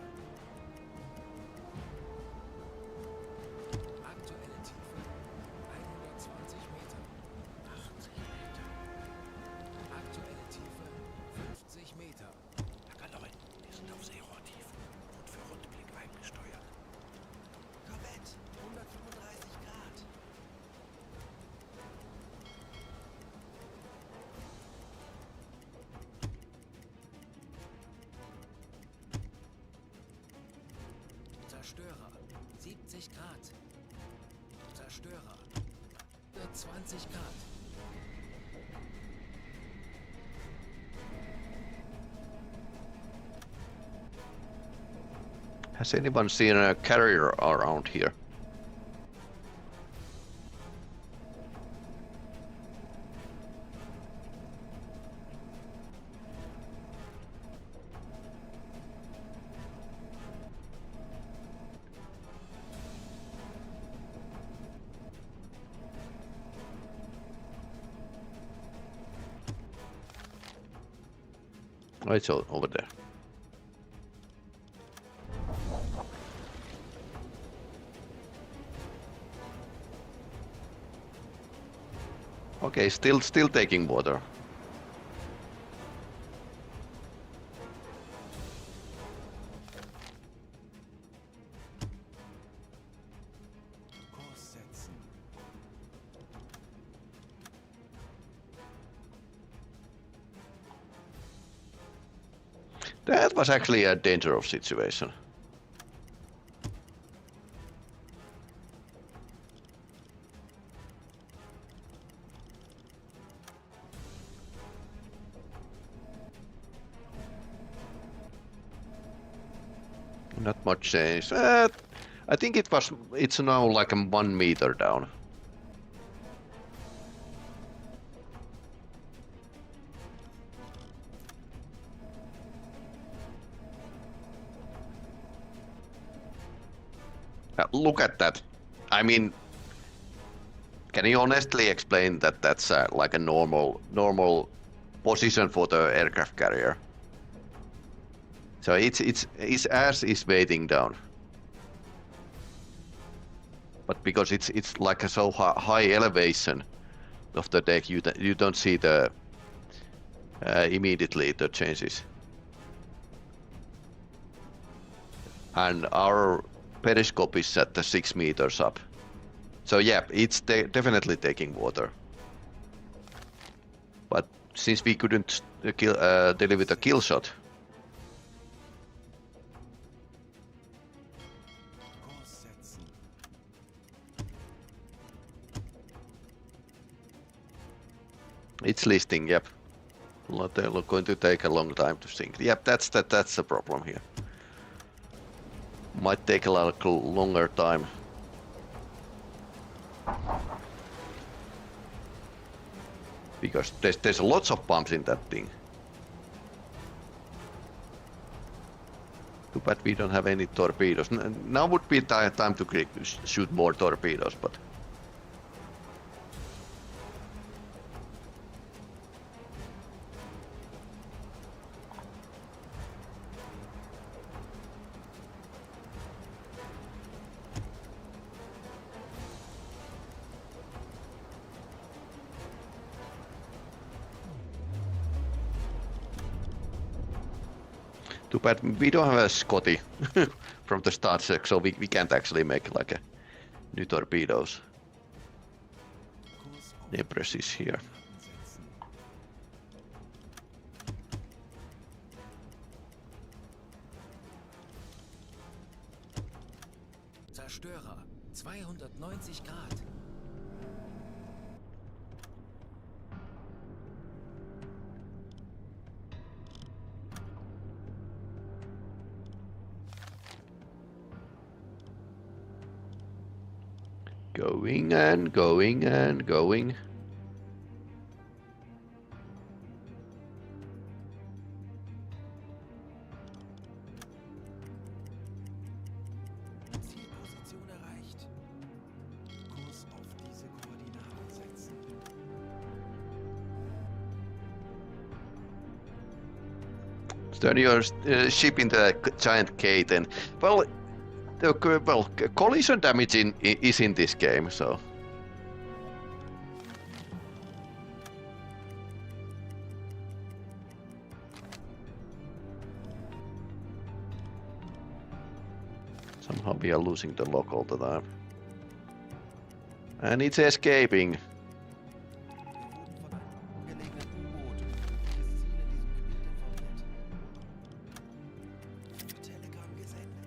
S3: Aktuelle Tiefe 120 Meter. 80 Meter. Aktuelle Tiefe 50 Meter.
S4: Herr Kaloin, wir sind auf Seerohrtiefe und für Rundblick eingesteuert. Korvette, 135 Grad.
S3: Zerstörer 70 Grad. Zerstörer 20 Grad.
S2: Has anyone seen a carrier around here? Oh, it's over there. Okay, still taking water.
S5: Kurs setzen.
S2: That was actually a dangerous situation. Not much change. I think it's now like 1 meter down. Look at that. I mean, can you honestly explain that that's like a normal position for the aircraft carrier? So its ass is weighting down, but because it's like a so high elevation of the deck, you don't see the immediately the changes. And our periscope is at the 6 meters up, so yeah, it's definitely taking water. But since we couldn't deliver the kill shot.
S5: Kurs setzen.
S2: It's listing, yep. They're going to take a long time to sync. Yep, that's the problem here. Might take a lot longer time. Because there's lots of pumps in that thing. Too bad we don't have any torpedoes. Now would be time to shoot more torpedoes, but... Too bad we don't have a Scotty from the start, so we can't actually make like a new torpedoes.
S5: Kurs auf
S2: Empress is here.
S5: Daten setzen.
S3: Zerstörer, 290 Grad.
S2: Going and going and going.
S5: Zielposition erreicht. Kurs auf diese Koordinaten setzen.
S2: Turn your ship in the giant K then. Well, collision damage is in this game, so... Somehow we are losing the lock all the time. And it's escaping.
S5: Wir wurden von einem gelegenen U-Boot über das Ziel in diesem Gebiet informiert. Telegramm gesendet.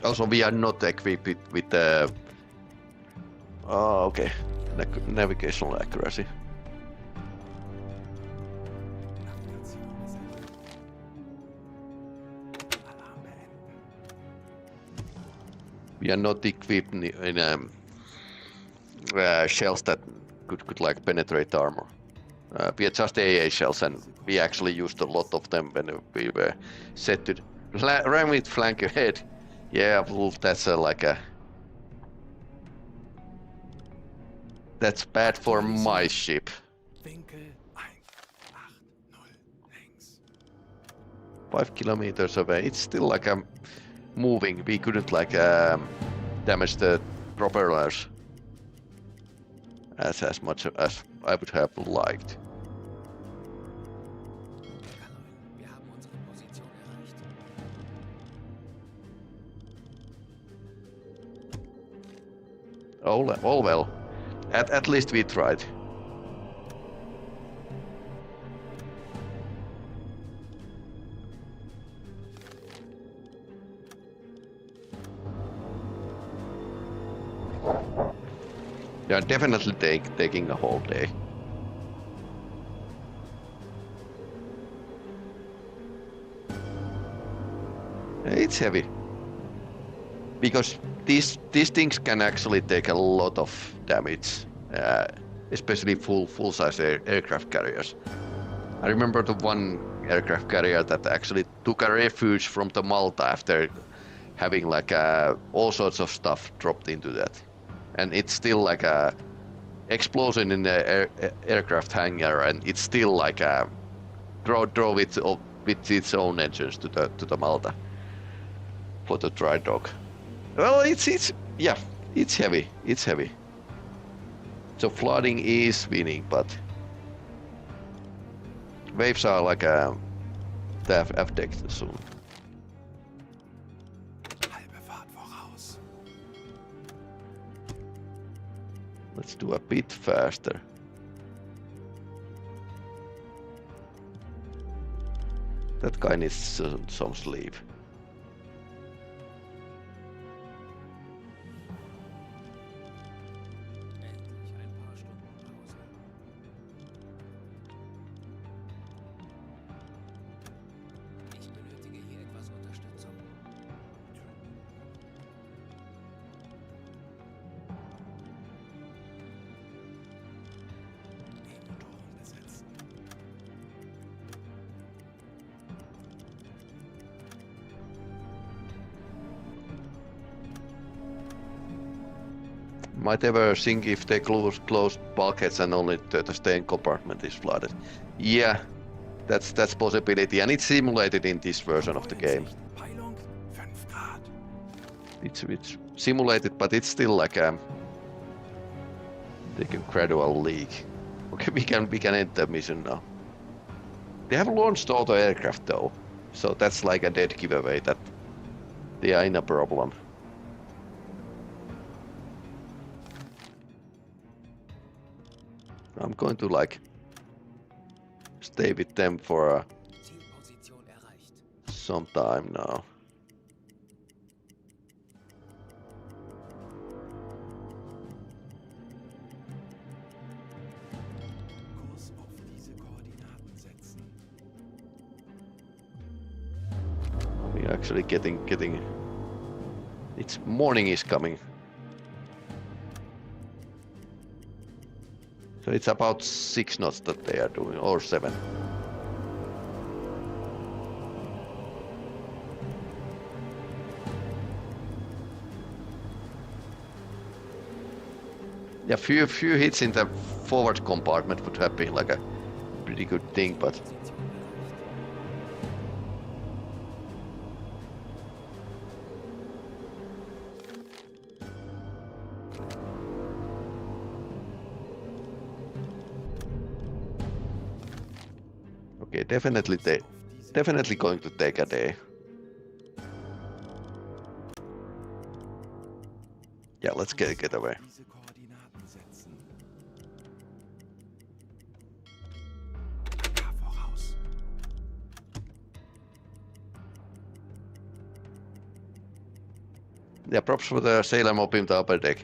S2: Also, we are not equipped with the... Oh, okay. navigational accuracy.
S5: Navigation gesenkt. Alarm beenden.
S2: We are not equipped in shells that could like penetrate armor. We are just AA shells, and we actually used a lot of them when we were set to ram with flank ahead. Yeah, well, that's that's bad for my ship.
S5: Winkel 180 längs.
S2: 5 kilometers away. It's still like moving. We couldn't like damage the propellers as much as I would have liked.
S3: Wir haben unsere Position erreicht.
S2: Oh well. At least we tried. Yeah, definitely taking a whole day. It's heavy. Because these things can actually take a lot of damage, especially full-size aircraft carriers. I remember the one aircraft carrier that actually took a refuge from the Malta after having like all sorts of stuff dropped into that, and it's still like a explosion in the aircraft hangar, and it's still like drove it with its own engines to the Malta for the dry dock. Well, it's heavy. It's heavy. So flooding is winning, but waves are like the F-deck soon.
S5: Halbe Fahrt voraus.
S2: Let's do a bit faster. That guy needs some sleep.
S3: Endlich ein paar Stunden Pause. Ich benötige hier etwas Unterstützung.
S5: E-Motoren besetzen.
S2: Might ever think if they close bulkheads and only the stern compartment is flooded. Yeah, that's possibility, and it's simulated in this version of the game.
S5: Peilung 5 Grad.
S2: It's simulated, but it's still like a gradual leak. Okay, we can end the mission now. They have launched all the aircraft though, so that's like a dead giveaway that they are in a problem. I'm going to like stay with them for
S3: Zielposition erreicht.
S2: some time now.
S5: Kurs auf diese Koordinaten setzen.
S2: We're actually getting. It's morning is coming. So it's about 6 knots that they are doing, or 7. Yeah, few hits in the forward compartment would have been like a pretty good thing, but okay, definitely going to take a day. Yeah, let's get away.
S5: Diese Koordinaten setzen. AK voraus.
S2: Yeah, props for the sailor mob in the upper deck.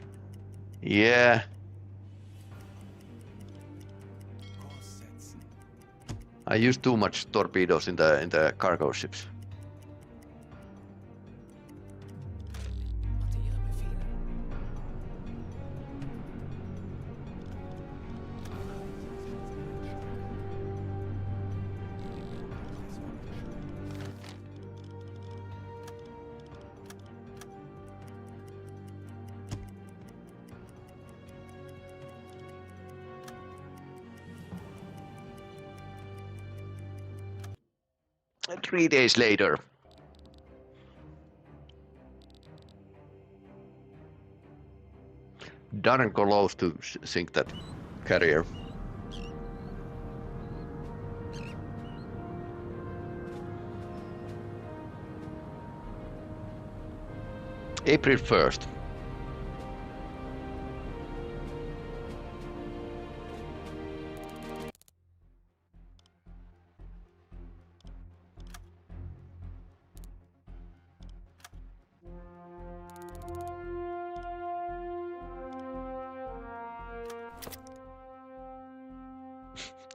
S2: Yeah. I use too much torpedoes in the cargo ships.
S3: Warte Ihre Befehle.
S2: And 3 days later. Darren close to sink that carrier. April 1st.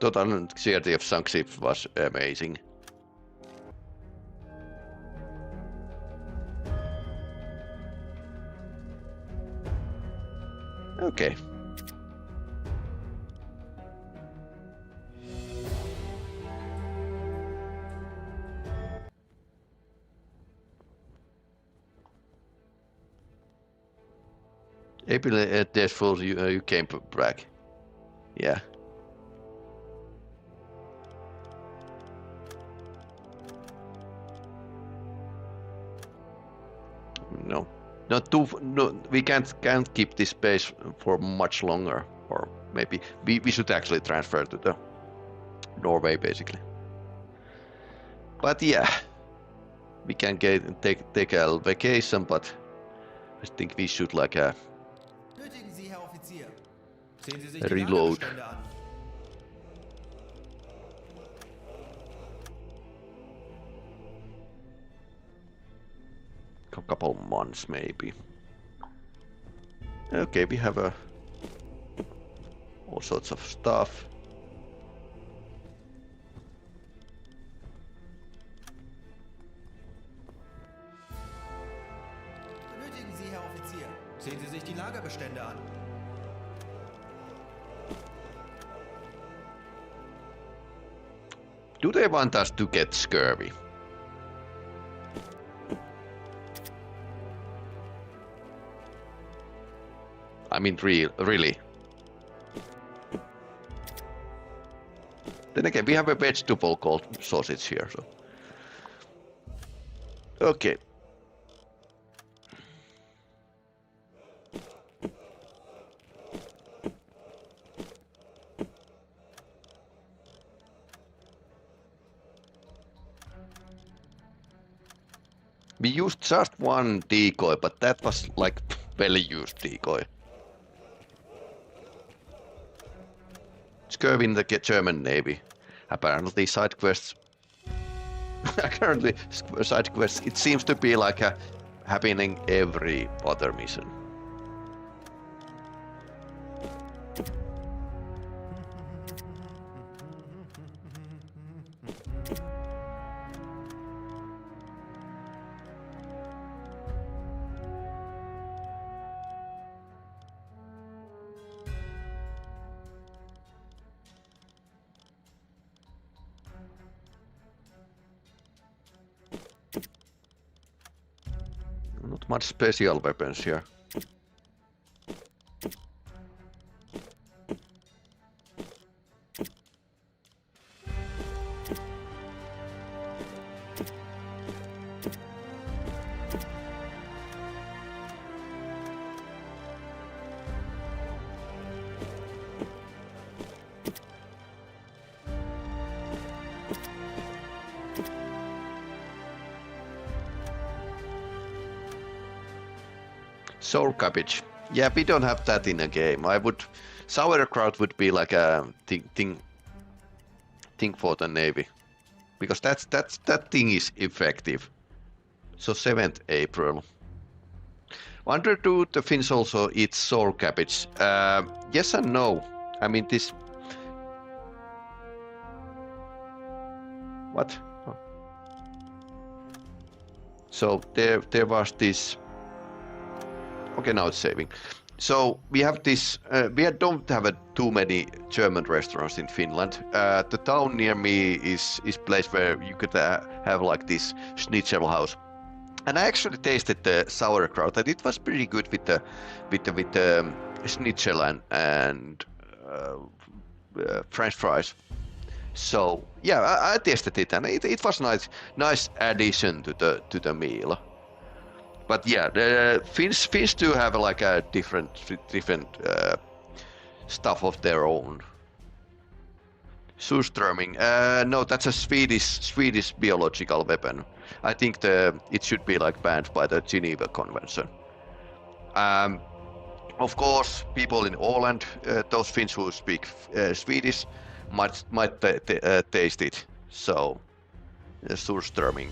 S2: Total clarity of sunk ships was amazing. Okay. April days full you came back. Yeah. No, not too. No, we can't keep this base for much longer, or maybe we should actually transfer to the Norway basically. But yeah, we can take a vacation, but I think we should like
S4: Nötigen Sie, Herr Offizier. Sehen Sie sich die
S2: reload.
S4: Lagerbestände an.
S2: A couple months maybe. Okay, we have all sorts of stuff.
S4: Benötigen Sie, Herr Offizier. Sehen Sie sich die Lagerbestände an.
S2: Do they want us to get scurvy? I mean, really. Then again, we have a vegetable called sausage here, so. Okay. We used just one decoy, but that was like well-used decoy. Scurvy in the German Navy. Apparently side quests... Apparently side quests, it seems to be like happening every other mission. Not much special weapons here. Sour cabbage. Yeah, we don't have that in a game. Sauerkraut would be like a thing for the Navy, because that thing is effective. So 7th April. Wonder do the Finns also eat sour cabbage? Yes and no. I mean this. What? Oh. So there was this. Okay, now it's saving. So we have this. We don't have too many German restaurants in Finland. The town near me is place where you could have like this schnitzel house. And I actually tasted the sauerkraut, and it was pretty good with the schnitzel and French fries. So yeah, I tasted it, and it was nice addition to the meal. But yeah, the Finns do have like a different stuff of their own. Surströmming, no, that's a Swedish biological weapon. I think it should be like banned by the Geneva Convention. Of course, people in Åland, those Finns who speak Swedish, might taste it. So, surströmming.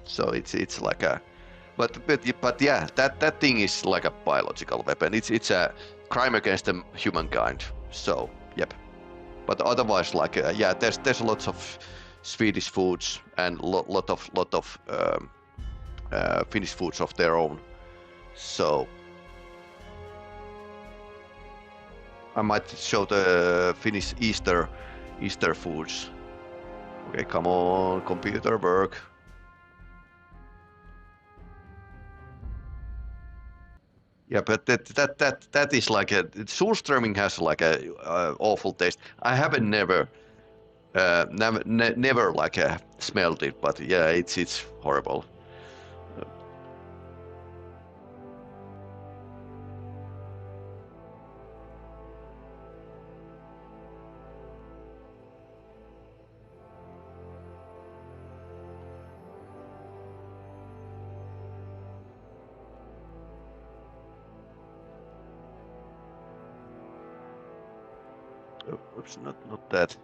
S2: So it's like a, but yeah, that thing is like a biological weapon. It's a crime against the humankind. So, yep. But otherwise, like yeah, there's lots of Swedish foods and lot of Finnish foods of their own. So I might show the Finnish Easter foods. Okay, come on, computer work. Yeah, but that is like a surströmming has like a awful taste. I haven't never like smelled it, but yeah, it's horrible. Oops, not that.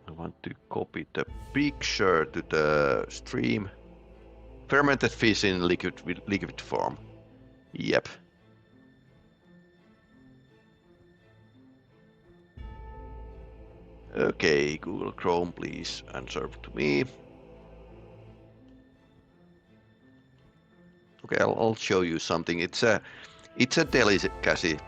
S2: I want to copy the picture to the stream. Fermented fish in liquid form. Yep. Okay, Google Chrome, please answer to me. Okay, I'll show you something. It's a delicacy.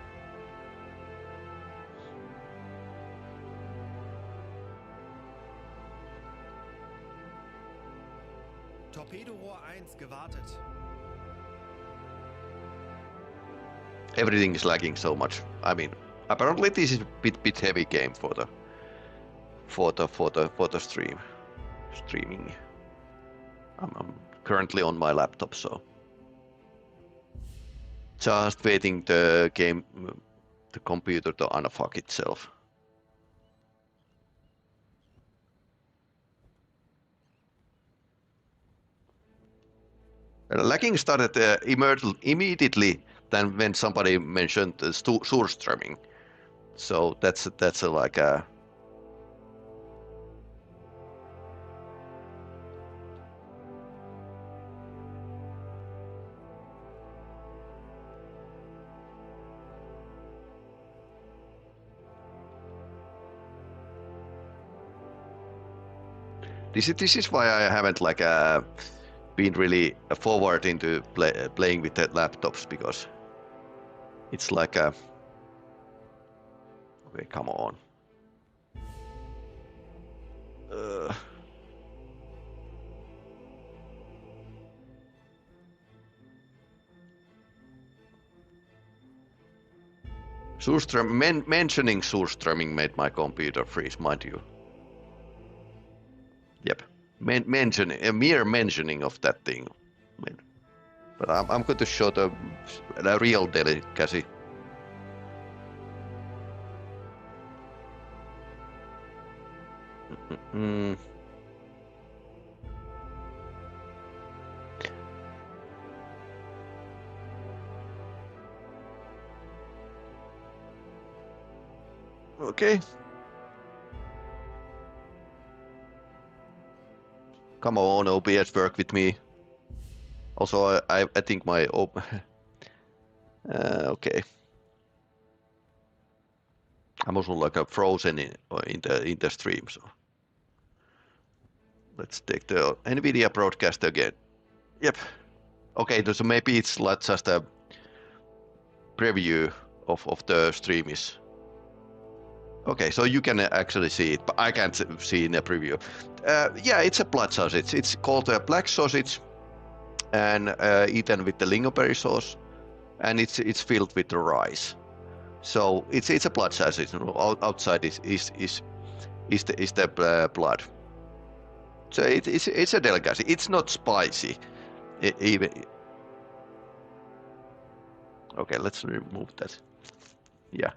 S4: Torpedorohr 1 gewartet.
S2: Everything is lagging so much. I mean, apparently this is a bit heavy game for the streaming. I'm currently on my laptop, so just waiting the computer to unfuck itself. Lagging started immediately then when somebody mentioned surströmming. So that's a, like a. This is why I haven't like been really forward into playing with the laptops, because it's like a. Okay, come on. Mentioning surströmming made my computer freeze, mind you. Yep, a mere mentioning of that thing. But I'm going to show the real delicacy. Okay. Come on, OBS, work with me. Also, I think my okay. I'm also like a frozen in the stream, so Let's take the NVIDIA broadcast again. Yep. Okay, so maybe it's like just a preview of the stream is. Okay, so you can actually see it, but I can't see in a preview. Yeah, it's a blood sausage. It's called a black sausage, and eaten with the lingonberry sauce, and it's filled with the rice. So it's a blood sausage. Outside is the blood. So it's a delicacy. It's not spicy, even. Okay, let's remove that. Yeah.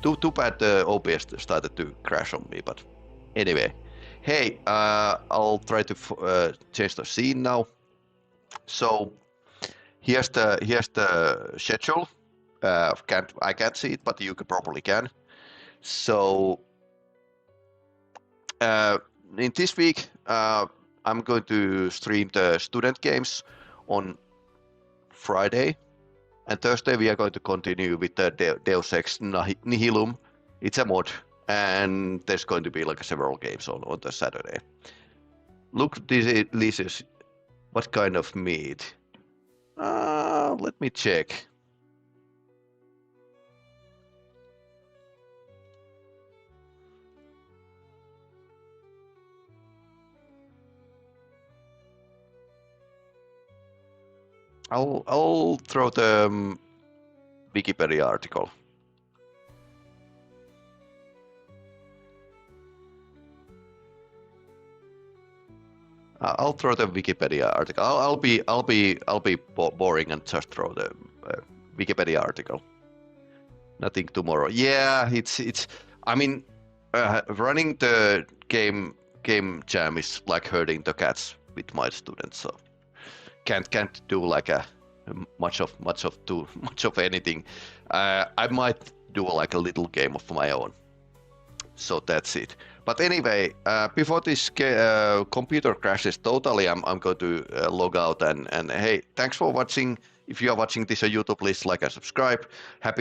S2: Too bad the OBS started to crash on me, but anyway. Hey, I'll try to change the scene now. So here's the schedule. I can't see it, but you probably can. So in this week, I'm going to stream the student games on Friday. And Thursday we are going to continue with the Deus Ex Nihilum. It's a mod, and there's going to be like several games on the Saturday. Look, this is what kind of meat? Let me check. I'll throw the Wikipedia article. I'll throw the Wikipedia article. I'll be boring and just throw the Wikipedia article. Nothing tomorrow. Yeah, it's. I mean, running the game jam is like herding the cats with my students. So. Can't do like a much of anything. I might do like a little game of my own. So that's it. But anyway, before this computer crashes totally, I'm going to log out and hey, thanks for watching. If you are watching this on YouTube, please like and subscribe. Happy